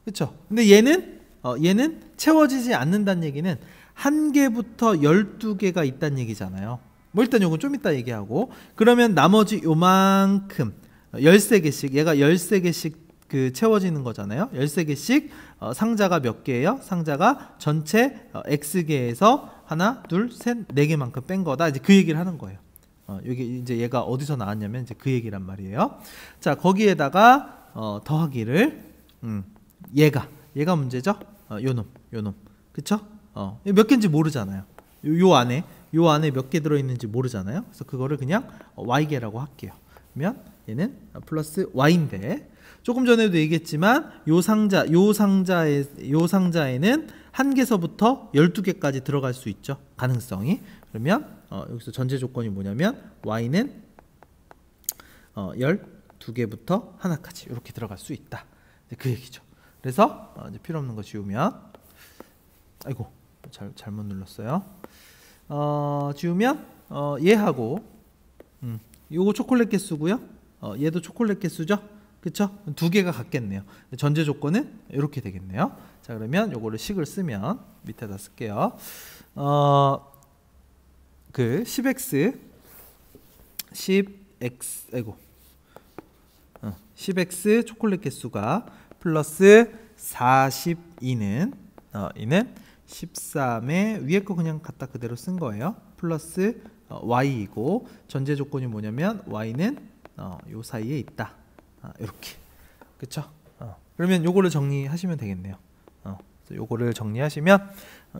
그쵸? 근데 얘는 채워지지 않는다는 얘기는 1개부터 12개가 있다는 얘기잖아요. 뭐 일단 요건 좀 이따 얘기하고, 그러면 나머지 요만큼 13개씩, 얘가 13개씩 채워지는 거잖아요. 13개씩 상자가 몇 개예요? 상자가 전체 x개에서 하나, 둘, 셋, 4개만큼 뺀 거다. 이제 그 얘기를 하는 거예요. 이게 이제 얘가 어디서 나왔냐면 이제 그 얘기란 말이에요. 자, 거기에다가 더하기를 얘가 문제죠. 요놈. 그쵸? 몇 개인지 모르잖아요. 요 안에 몇 개 들어있는지 모르잖아요. 그래서 그거를 그냥 y개라고 할게요. 그러면 얘는 플러스 y인데, 조금 전에도 얘기했지만 요 상자에는 한 개서부터 12개까지 들어갈 수 있죠. 가능성이. 그러면 여기서 전제 조건이 뭐냐면 y는 12개부터 하나까지 이렇게 들어갈 수 있다. 그 얘기죠. 그래서 이제 필요 없는 거 지우면, 아이고 잘못 눌렀어요. 지우면 얘하고 요거 초콜릿 개수고요. 얘도 초콜릿 개수죠. 그쵸? 두 개가 같겠네요. 전제 조건은 이렇게 되겠네요. 자, 그러면 요거를 식을 쓰면 밑에다 쓸게요. 그 10x 아이고 10x 초콜릿 개수가 플러스 42는 이는 13에 위에 거 그냥 갖다 그대로 쓴 거예요. 플러스 y이고, 전제 조건이 뭐냐면 y는 요 사이에 있다. 이렇게. 그쵸? 그러면 요거를 정리하시면 되겠네요. 요거를 정리하시면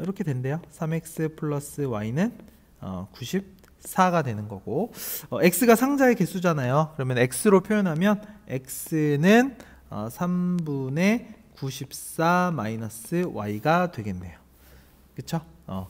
이렇게 된대요. 3x 플러스 y는 94가 되는 거고, x가 상자의 개수잖아요. 그러면 x로 표현하면 x는 3분의 94 마이너스 y가 되겠네요. 그쵸?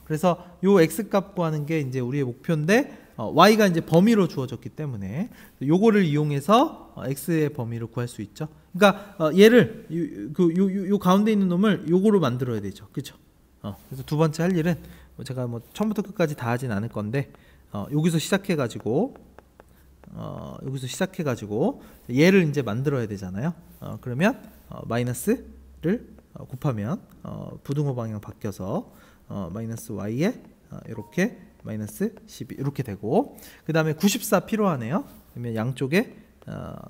그래서 요 x 값 구하는 게 이제 우리의 목표인데, y가 이제 범위로 주어졌기 때문에 요거를 이용해서 x의 범위를 구할 수 있죠. 그러니까 얘를 요 가운데 있는 놈을 요거로 만들어야 되죠. 그쵸? 그래서 두 번째 할 일은 제가 뭐 처음부터 끝까지 다 하진 않을 건데, 여기서 시작해 가지고 얘를 이제 만들어야 되잖아요. 그러면 마이너스를 곱하면 부등호 방향 바뀌어서 마이너스 y에 이렇게 마이너스 12 이렇게 되고, 그 다음에 94 필요하네요. 그러면 양쪽에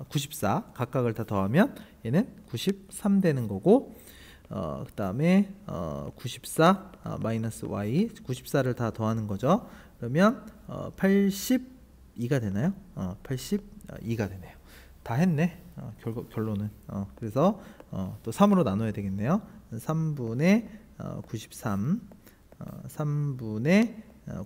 94 각각을 다 더하면 얘는 93 되는 거고, 그 다음에 94 마이너스 y 94를 다 더하는 거죠. 그러면 82가 되나요? 82가 되네요. 다 했네. 결론은. 그래서 또 3으로 나눠야 되겠네요. 3분의 93 3분의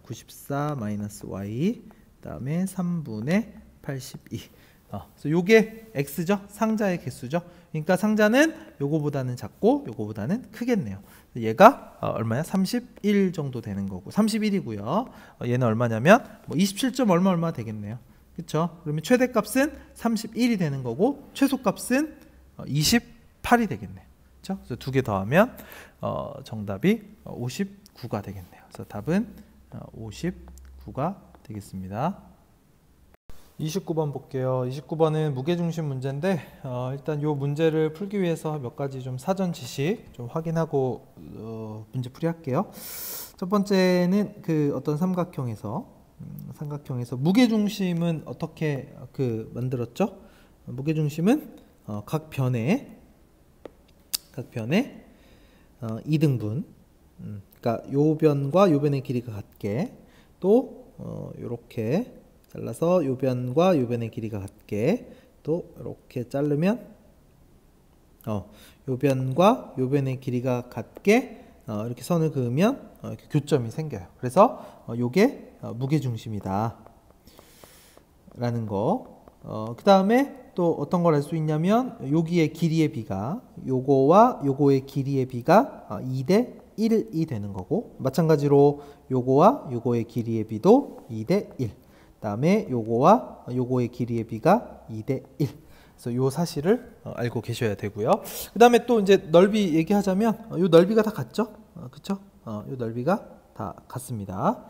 94 마이너스 y, 그 다음에 3분의 82. 그래서 요게 x죠. 상자의 개수죠. 그러니까 상자는 요거보다는 작고 요거보다는 크겠네요. 얘가 얼마야? 31 정도 되는 거고, 31이고요. 얘는 얼마냐면 뭐 27점 얼마 되겠네요. 그쵸? 그러면 최대값은 31이 되는 거고, 최소값은 28이 되겠네요. 그쵸? 그래서 두 개 더하면 정답이 59가 되겠네요. 그래서 답은 59가 되겠습니다. 29번 볼게요. 29번은 무게중심 문제인데, 일단 이 문제를 풀기 위해서 몇 가지 좀 사전 지식 좀 확인하고 문제 풀이 할게요. 첫 번째는 그 어떤 삼각형에서 무게중심은 어떻게 만들었죠? 무게중심은 각 변에 2등분, 그러니까 요 변과 요 변의 길이가 같게, 또 요렇게 잘라서 요 변과 요 변의 길이가 같게, 또 이렇게 자르면 요 변과 요 변의 길이가 같게 이렇게 선을 그으면 이렇게 교점이 생겨요. 그래서 요게 무게중심이다 라는 거. 그 다음에 또 어떤 걸 알 수 있냐면, 여기의 길이의 비가 요거와 요거의 길이의 비가 2대 1이 되는 거고, 마찬가지로 요거와 요거의 길이의 비도 2대 1, 그 다음에 요거와 요거의 길이의 비가 2대 1. 그래서 요 사실을 알고 계셔야 되고요. 그 다음에 또 이제 넓이 얘기하자면 요 넓이가 다 같죠? 그쵸? 요 넓이가 다 같습니다.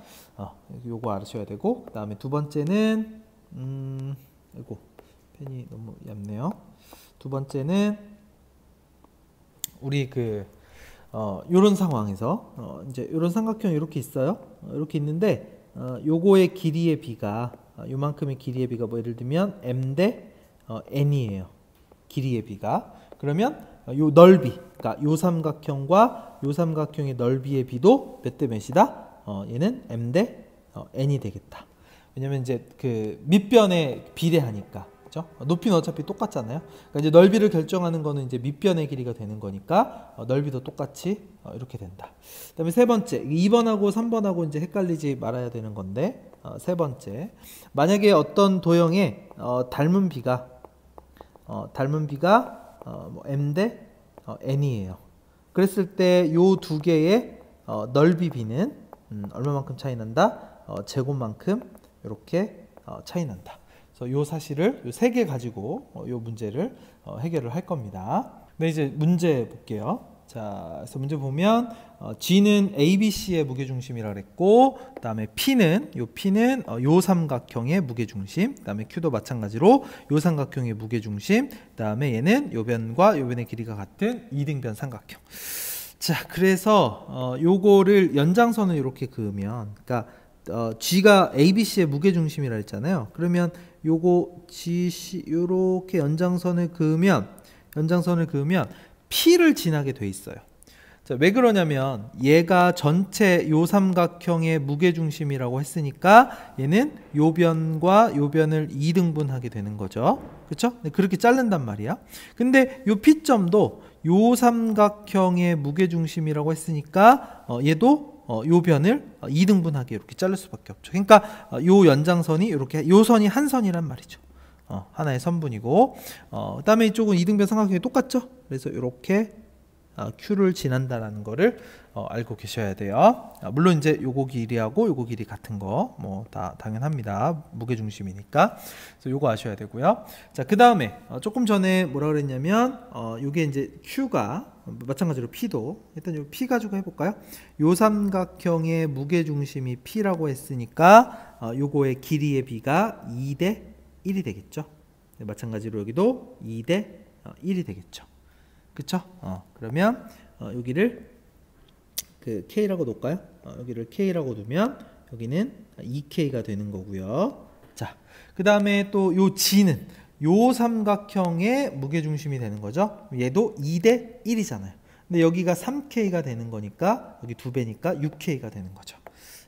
요거 알으셔야 되고, 그 다음에 두 번째는 아이고 펜이 너무 얇네요. 두 번째는 우리 요런 상황에서 이제 요런 삼각형이 이렇게 있어요. 이렇게 있는데 요거의 길이의 비가 요만큼의 길이의 비가 뭐 예를 들면 m 대 n이에요. 길이의 비가. 그러면 요 넓이, 그러니까 요 삼각형과 요 삼각형의 넓이의 비도 몇 대 몇이다? 얘는 m 대 n이 되겠다. 왜냐면 이제 그 밑변에 비례하니까. 되겠죠. 높이는 어차피 똑같잖아요. 그러니까 이제 넓이를 결정하는 거는 이제 밑변의 길이가 되는 거니까 넓이도 똑같이 이렇게 된다. 그다음에 세 번째, 2번하고 3번하고 이제 헷갈리지 말아야 되는 건데 세 번째, 만약에 어떤 도형에 닮은 비가 뭐 m 대 n이에요. 그랬을 때 요 두 개의 넓이 b는 얼마만큼 차이 난다? 제곱만큼 이렇게 차이 난다. 그래서 요 사실을 요 세 개 가지고 요 문제를 해결을 할 겁니다. 네, 이제 문제 볼게요. 자, 그래서 문제 보면 G는 ABC의 무게중심이라 그랬고, 그다음에 P는 요 삼각형의 무게중심, 그다음에 Q도 마찬가지로 요 삼각형의 무게중심, 그다음에 얘는 요 변과 요 변의 길이가 같은 이등변 삼각형. 자, 그래서 요거를 연장선을 이렇게 그으면, 그러니까 G가 ABC의 무게중심이라 했잖아요. 그러면 요거 GC 요렇게 연장선을 그으면 P를 지나게 돼 있어요. 자, 왜 그러냐면 얘가 전체 요 삼각형의 무게중심이라고 했으니까 얘는 요 변과 요 변을 2등분하게 되는 거죠. 그렇죠? 그렇게 자른단 말이야. 근데 요 P점도 요 삼각형의 무게중심이라고 했으니까 얘도 요 변을 2등분하게 이렇게 자를 수밖에 없죠. 그러니까 요 연장선이 이렇게 요 선이 한 선이란 말이죠. 하나의 선분이고, 그다음에 이쪽은 이등변 삼각형이 똑같죠. 그래서 이렇게 Q를 지난다라는 거를 알고 계셔야 돼요. 물론 이제 요거 길이하고 요거 길이 같은 거 뭐 다 당연합니다. 무게 중심이니까. 그래서 요거 아셔야 되고요. 자, 그다음에 조금 전에 뭐라 그랬냐면 요게 이제 Q가 마찬가지로 P도 일단 요 P 가지고 해볼까요? 요 삼각형의 무게 중심이 P라고 했으니까 요거의 길이의 B가 2대 1이 되겠죠. 네, 마찬가지로 여기도 2대 1이 되겠죠. 그쵸? 그러면 여기를 그 K라고 놓을까요? 여기를 K라고 두면 여기는 2K가 되는 거고요. 자, 그 다음에 또 요 G는 요 삼각형의 무게중심이 되는 거죠. 얘도 2대 1이잖아요. 근데 여기가 3K가 되는 거니까 여기 2배니까 6K가 되는 거죠.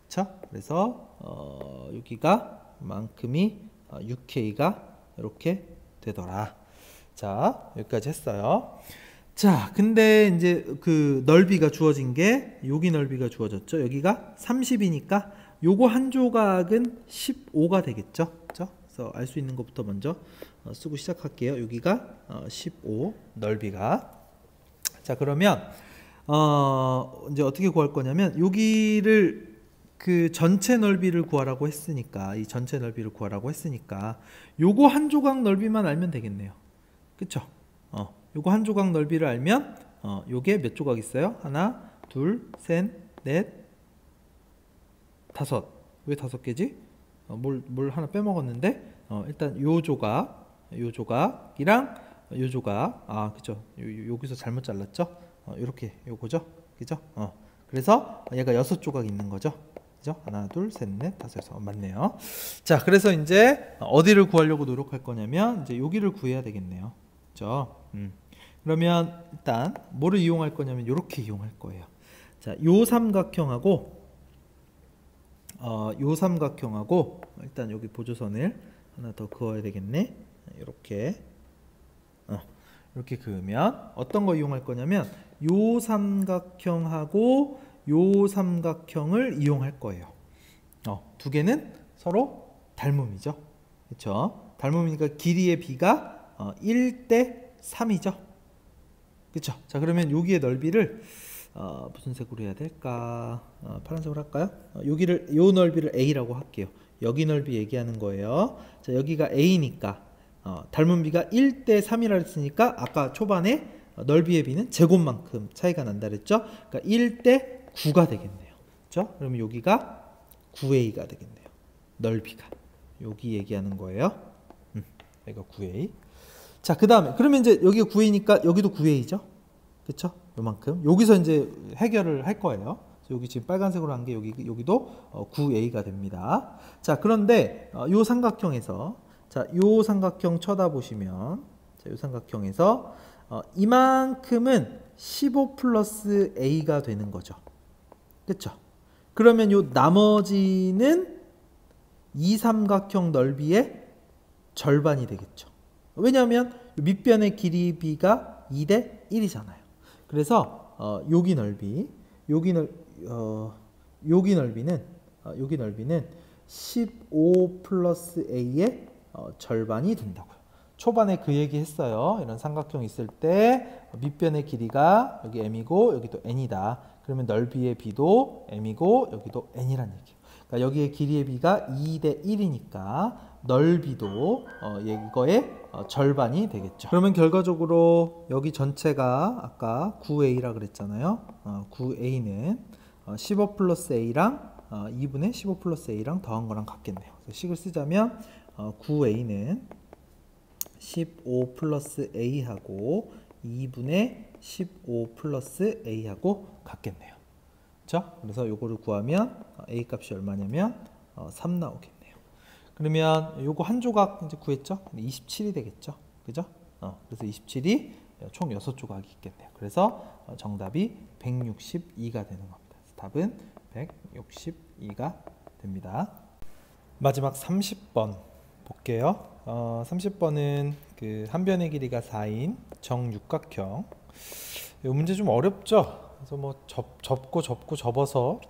그쵸? 그래서 여기가 만큼이 6K가 이렇게 되더라. 자, 여기까지 했어요. 자, 근데 이제 그 넓이가 주어진 게 여기 넓이가 주어졌죠. 여기가 30이니까 요거 한 조각은 15가 되겠죠. 그렇죠? 그래서 알 수 있는 것부터 먼저 쓰고 시작할게요. 여기가 15 넓이가. 자, 그러면 이제 어떻게 구할 거냐면 여기를 그 전체 넓이를 구하라고 했으니까 이 전체 넓이를 구하라고 했으니까 요거 한 조각 넓이만 알면 되겠네요. 그쵸? 요거 한 조각 넓이를 알면 요게 몇 조각 있어요? 하나, 둘, 셋, 넷, 다섯. 왜 5개지? 뭘 하나 빼먹었는데 일단 요 조각이랑 요 조각, 그쵸? 여기서 잘못 잘랐죠? 요렇게 요거죠? 그죠? 그래서 얘가 6조각 있는 거죠. 그죠? 하나, 둘, 셋, 넷, 다섯, 여섯. 맞네요. 자, 그래서 이제 어디를 구하려고 노력할 거냐면 이제 여기를 구해야 되겠네요. 그죠? 그러면 일단 뭐를 이용할 거냐면 이렇게 이용할 거예요. 자, 요 삼각형하고 일단 여기 보조선을 하나 더 그어야 되겠네. 이렇게 그으면 어떤 거 이용할 거냐면 요 삼각형하고 요 삼각형을 이용할 거예요. 두 개는 서로 닮음이죠. 그렇죠? 닮음이니까 길이의 B가 1대 3이죠. 그렇죠? 자, 그러면 여기의 넓이를 무슨 색으로 해야 될까? 파란색으로 할까요? 요 넓이를 A라고 할게요. 여기 넓이 얘기하는 거예요. 자, 여기가 A니까 닮은 B가 1대 3이라 했으니까 아까 초반에 넓이의 B는 제곱만큼 차이가 난다 그랬죠? 그러니까 1대 9가 되겠네요. 그렇죠? 그러면 여기가 9A가 되겠네요. 넓이가. 여기 얘기하는 거예요. 여기가 9A. 자, 그 다음에 그러면 이제 여기가 9A니까 여기도 9A죠. 그쵸? 요만큼. 여기서 이제 해결을 할 거예요. 여기 지금 빨간색으로 한 게 여기도 9A가 됩니다. 자, 그런데 요 삼각형에서 요 삼각형 쳐다보시면 요 삼각형에서 이만큼은 15 플러스 A가 되는 거죠. 그쵸? 그러면 요 나머지는 이 삼각형 넓이의 절반이 되겠죠. 왜냐하면 밑변의 길이 b가 2대 1이잖아요. 그래서 여기 넓이, 여기 넓이는 15 플러스 a의 절반이 된다고요. 초반에 그 얘기 했어요. 이런 삼각형이 있을 때 밑변의 길이가 여기 m이고 여기도 n이다. 그러면 넓이의 b도 m이고 여기도 n이란 얘기예요. 그러니까 여기에 길이의 b가 2대 1이니까 넓이도 이거의 절반이 되겠죠. 그러면 결과적으로 여기 전체가 아까 9a라 그랬잖아요. 9a는 15 플러스 a랑 2분의 15 플러스 a랑 더한 거랑 같겠네요. 그래서 식을 쓰자면 9a는 15 플러스 a하고 2분의 15 플러스 a하고 같겠네요. 그렇죠? 그래서 요거를 구하면 a 값이 얼마냐면 3 나오겠네요. 그러면 요거 한 조각 이제 구했죠? 27이 되겠죠? 그죠? 그래서 27이 총 6조각이 있겠네요. 그래서 정답이 162가 되는 겁니다. 답은 162가 됩니다. 마지막 30번 볼게요. 30번은 그 한 변의 길이가 4인 정육각형. 이 문제 좀 어렵죠? 그래서 뭐 접어서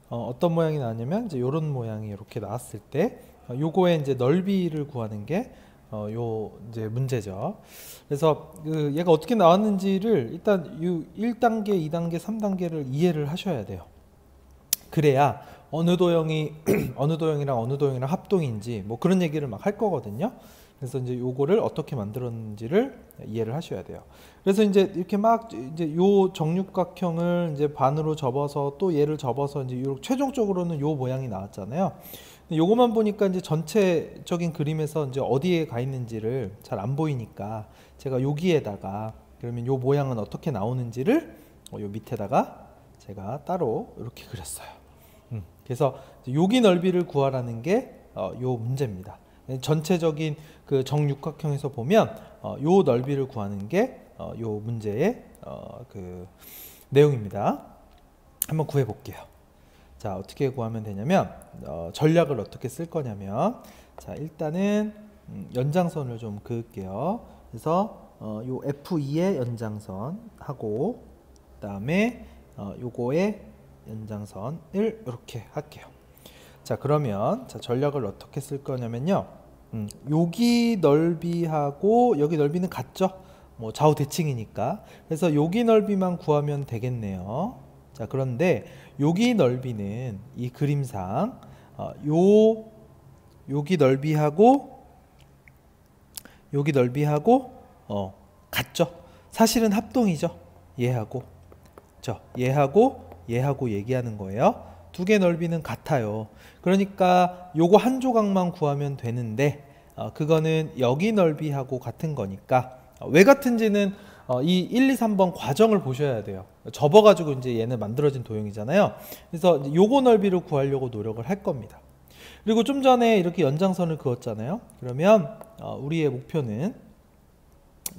어떤 모양이 나왔냐면 이제 이런 모양이 이렇게 나왔을 때 요거의 이제 넓이를 구하는 게 요 이제 문제죠. 그래서 그 얘가 어떻게 나왔는지를 일단 요 1단계, 2단계, 3단계를 이해를 하셔야 돼요. 그래야 어느 도형이 어느 도형이랑 어느 도형이랑 합동인지 뭐 그런 얘기를 막 할 거거든요. 그래서 이제 요거를 어떻게 만들었는지를 이해를 하셔야 돼요. 그래서 이제 이렇게 막 이제 요 정육각형을 이제 반으로 접어서 또 얘를 접어서 이제 최종적으로는 요 모양이 나왔잖아요. 요거만 보니까 이제 전체적인 그림에서 이제 어디에 가 있는지를 잘 안 보이니까 제가 여기에다가 그러면 요 모양은 어떻게 나오는지를 요 밑에다가 제가 따로 이렇게 그렸어요. 그래서 여기 넓이를 구하라는 게 요 문제입니다. 전체적인 그 정육각형에서 보면 요 넓이를 구하는 게 요 문제의 그 내용입니다. 한번 구해 볼게요. 자, 어떻게 구하면 되냐면 전략을 어떻게 쓸 거냐면 자, 일단은 연장선을 좀 그을게요. 그래서 요 F2의 연장선 하고 그다음에 요거의 연장선을 이렇게 할게요. 자, 그러면 자, 전략을 어떻게 쓸 거냐면요. 여기 넓이하고 여기 넓이는 같죠? 뭐 좌우 대칭이니까. 그래서 여기 넓이만 구하면 되겠네요. 자, 그런데 여기 넓이는 이 그림상 여기 넓이하고 여기 넓이하고 같죠? 사실은 합동이죠. 얘하고 얘하고 얘기하는 거예요. 두 개 넓이는 같아요. 그러니까 요거 한 조각만 구하면 되는데 그거는 여기 넓이하고 같은 거니까 왜 같은지는 이 1, 2, 3번 과정을 보셔야 돼요. 접어가지고 이제 얘는 만들어진 도형이잖아요. 그래서 요거 넓이를 구하려고 노력을 할 겁니다. 그리고 좀 전에 이렇게 연장선을 그었잖아요. 그러면 우리의 목표는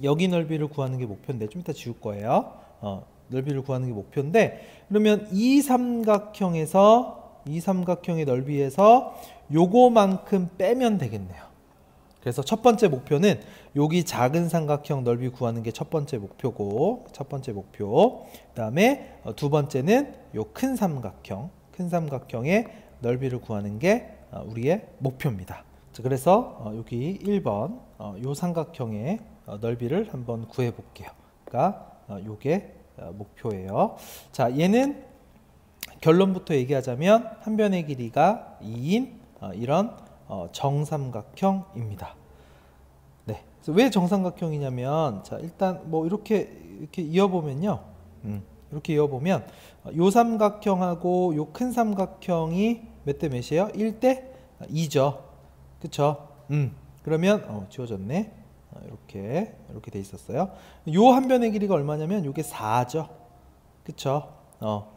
여기 넓이를 구하는 게 목표인데 좀 이따 지울 거예요. 넓이를 구하는 게 목표인데 그러면 이 삼각형의 넓이에서 요거만큼 빼면 되겠네요. 그래서 첫 번째 목표는 여기 작은 삼각형 넓이 구하는 게 첫 번째 목표고 그다음에 두 번째는 요 큰 삼각형의 넓이를 구하는 게 우리의 목표입니다. 자, 그래서 여기 1번 요 삼각형의 넓이를 한번 구해 볼게요. 그러니까 요게 목표예요. 자, 얘는 결론부터 얘기하자면 한 변의 길이가 2인 이런 정삼각형입니다. 네. 그래서 왜 정삼각형이냐면 자, 일단 뭐 이렇게 이어보면요. 이렇게 이어보면 요 삼각형하고 요 큰 삼각형이 몇 대 몇이에요? 1대 2죠. 그쵸? 그러면 지워졌네. 이렇게 돼 있었어요. 요 한 변의 길이가 얼마냐면 요게 4죠. 그쵸?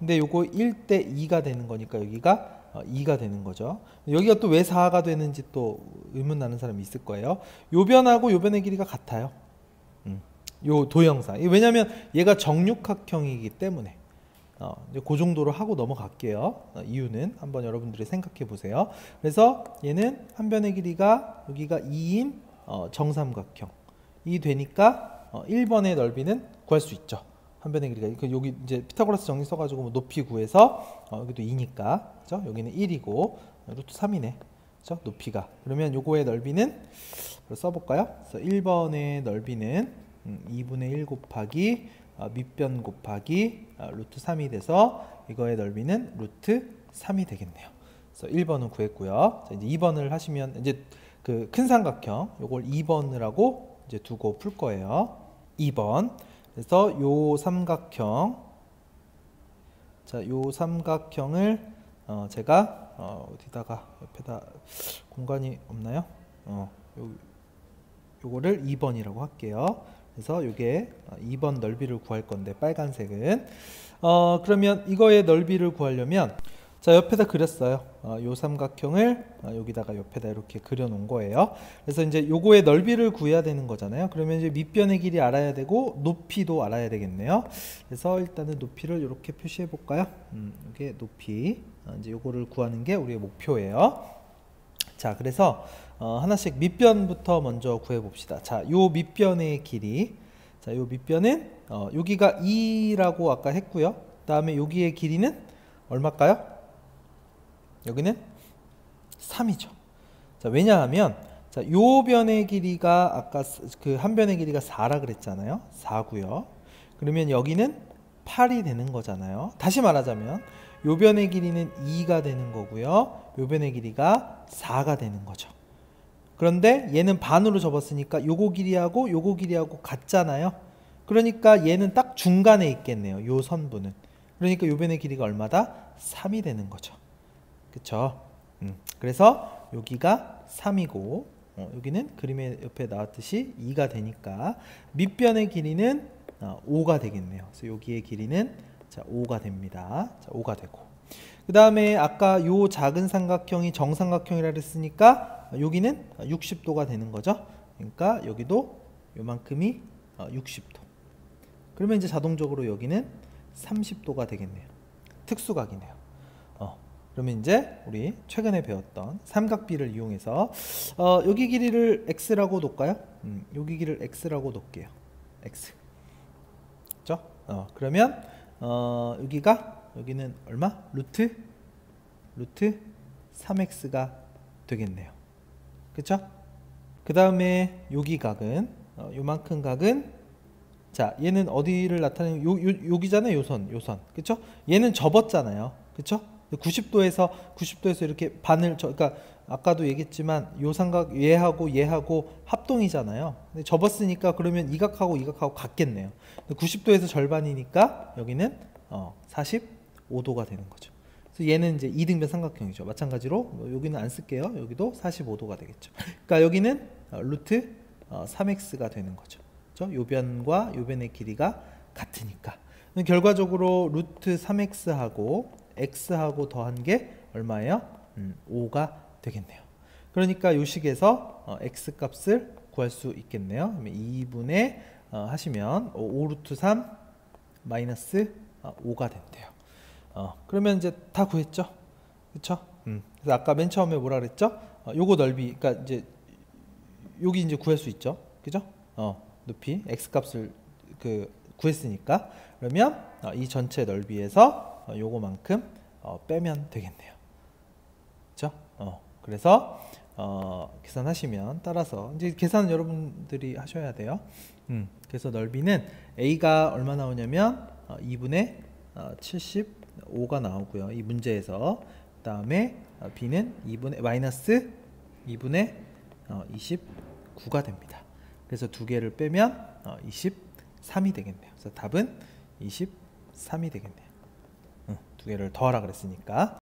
근데 요거 1대 2가 되는 거니까 여기가 2가 되는 거죠. 여기가 또 왜 4가 되는지 또 의문 나는 사람이 있을 거예요. 요 변하고 요 변의 길이가 같아요. 요 도형상. 왜냐면 얘가 정육각형이기 때문에 이제 그 정도로 하고 넘어갈게요. 이유는 한번 여러분들이 생각해 보세요. 그래서 얘는 한 변의 길이가 여기가 2인 정삼각형. 되니까 1번의 넓이는 구할 수 있죠. 한 변의 길이가 여기 이제 피타고라스 정리 써가지고 뭐 높이 구해서 여기도 2니까 그죠? 여기는 1이고 루트 3이네. 그죠? 높이가 그러면 요거의 넓이는 써볼까요? 그래서 1번의 넓이는 2분의 1 곱하기 밑변 곱하기 루트 3이 돼서 이거의 넓이는 루트 3이 되겠네요. 그래서 1번은 구했고요. 자, 이제 2번을 하시면 이제 그 큰 삼각형 요걸 2번을 하고 이제 두고 풀 거예요. 2번. 그래서 요 삼각형, 자, 요 삼각형을 제가 어디다가 옆에다 공간이 없나요? 요거를 2번이라고 할게요. 그래서 요게 2번 넓이를 구할 건데 빨간색은 그러면 이거의 넓이를 구하려면 자 옆에다 그렸어요. 요 삼각형을 여기다가 옆에다 이렇게 그려 놓은 거예요. 그래서 이제 요거의 넓이를 구해야 되는 거잖아요. 그러면 이제 밑변의 길이 알아야 되고 높이도 알아야 되겠네요. 그래서 일단은 높이를 이렇게 표시해 볼까요? 이게 높이 이제 요거를 구하는 게 우리의 목표예요. 자 그래서 하나씩 밑변부터 먼저 구해 봅시다. 자 요 밑변의 길이 자 요 밑변은 여기가 2라고 아까 했고요. 그 다음에 여기의 길이는 얼마일까요? 여기는 3이죠. 자, 왜냐하면 자, 요 변의 길이가 아까 그 한 변의 길이가 4라 그랬잖아요. 4고요. 그러면 여기는 8이 되는 거잖아요. 다시 말하자면 요 변의 길이는 2가 되는 거고요. 요 변의 길이가 4가 되는 거죠. 그런데 얘는 반으로 접었으니까 요거 길이하고 요거 길이하고 같잖아요. 그러니까 얘는 딱 중간에 있겠네요. 요 선분은. 그러니까 요 변의 길이가 얼마다? 3이 되는 거죠. 그쵸? 그래서 여기가 3이고 여기는 그림의 옆에 나왔듯이 2가 되니까 밑변의 길이는 5가 되겠네요. 그래서 여기의 길이는 자 5가 됩니다. 자 5가 되고 그 다음에 아까 요 작은 삼각형이 정삼각형이라 그랬으니까 여기는 60도가 되는 거죠. 그러니까 여기도 요만큼이 60도. 그러면 이제 자동적으로 여기는 30도가 되겠네요. 특수각이네요. 그러면 이제 우리 최근에 배웠던 삼각비를 이용해서 여기 길이를 x라고 놓을까요? 여기 길이를 x라고 놓을게요. x. 그렇죠? 그러면 여기는 얼마? 루트 3x가 되겠네요. 그렇죠? 그 다음에 여기 각은 요만큼 각은 자 얘는 어디를 나타내는 여기잖아요. 요선. 그렇죠? 얘는 접었잖아요. 그렇죠? 90도에서 이렇게 반을 그러니까 아까도 얘기했지만 요 삼각 얘하고 합동이잖아요. 근데 접었으니까 그러면 이 각하고 이 각하고 같겠네요. 90도에서 절반이니까 여기는 45도가 되는 거죠. 그래서 얘는 이제 이등변 삼각형이죠. 마찬가지로 여기는 안 쓸게요. 여기도 45도가 되겠죠. 그러니까 여기는 루트 3x가 되는 거죠. 그렇죠? 요 변과 요 변의 길이가 같으니까. 결과적으로 루트 3x하고 x하고 더한 게 얼마예요? 5가 되겠네요. 그러니까 요 식에서 x 값을 구할 수 있겠네요. 2분의 하시면 5 루트 3 마이너스 5가 된대요. 그러면 이제 다 구했죠? 그쵸? 그래서 아까 맨 처음에 뭐라 그랬죠? 요거 넓이, 그러니까 이제 여기 이제 구할 수 있죠? 그죠? 높이 x 값을 구했으니까 그러면 이 전체 넓이에서 요거만큼 빼면 되겠네요. 그렇죠? 그래서 계산하시면 따라서 이제 계산은 여러분들이 하셔야 돼요. 그래서 넓이는 a가 얼마 나오냐면 2분의 75가 나오고요. 이 문제에서 그다음에 b는 마이너스 2분의 29가 됩니다. 그래서 두 개를 빼면 23이 되겠네요. 그래서 답은 23이 되겠네요. 두 개를 더하라 그랬으니까.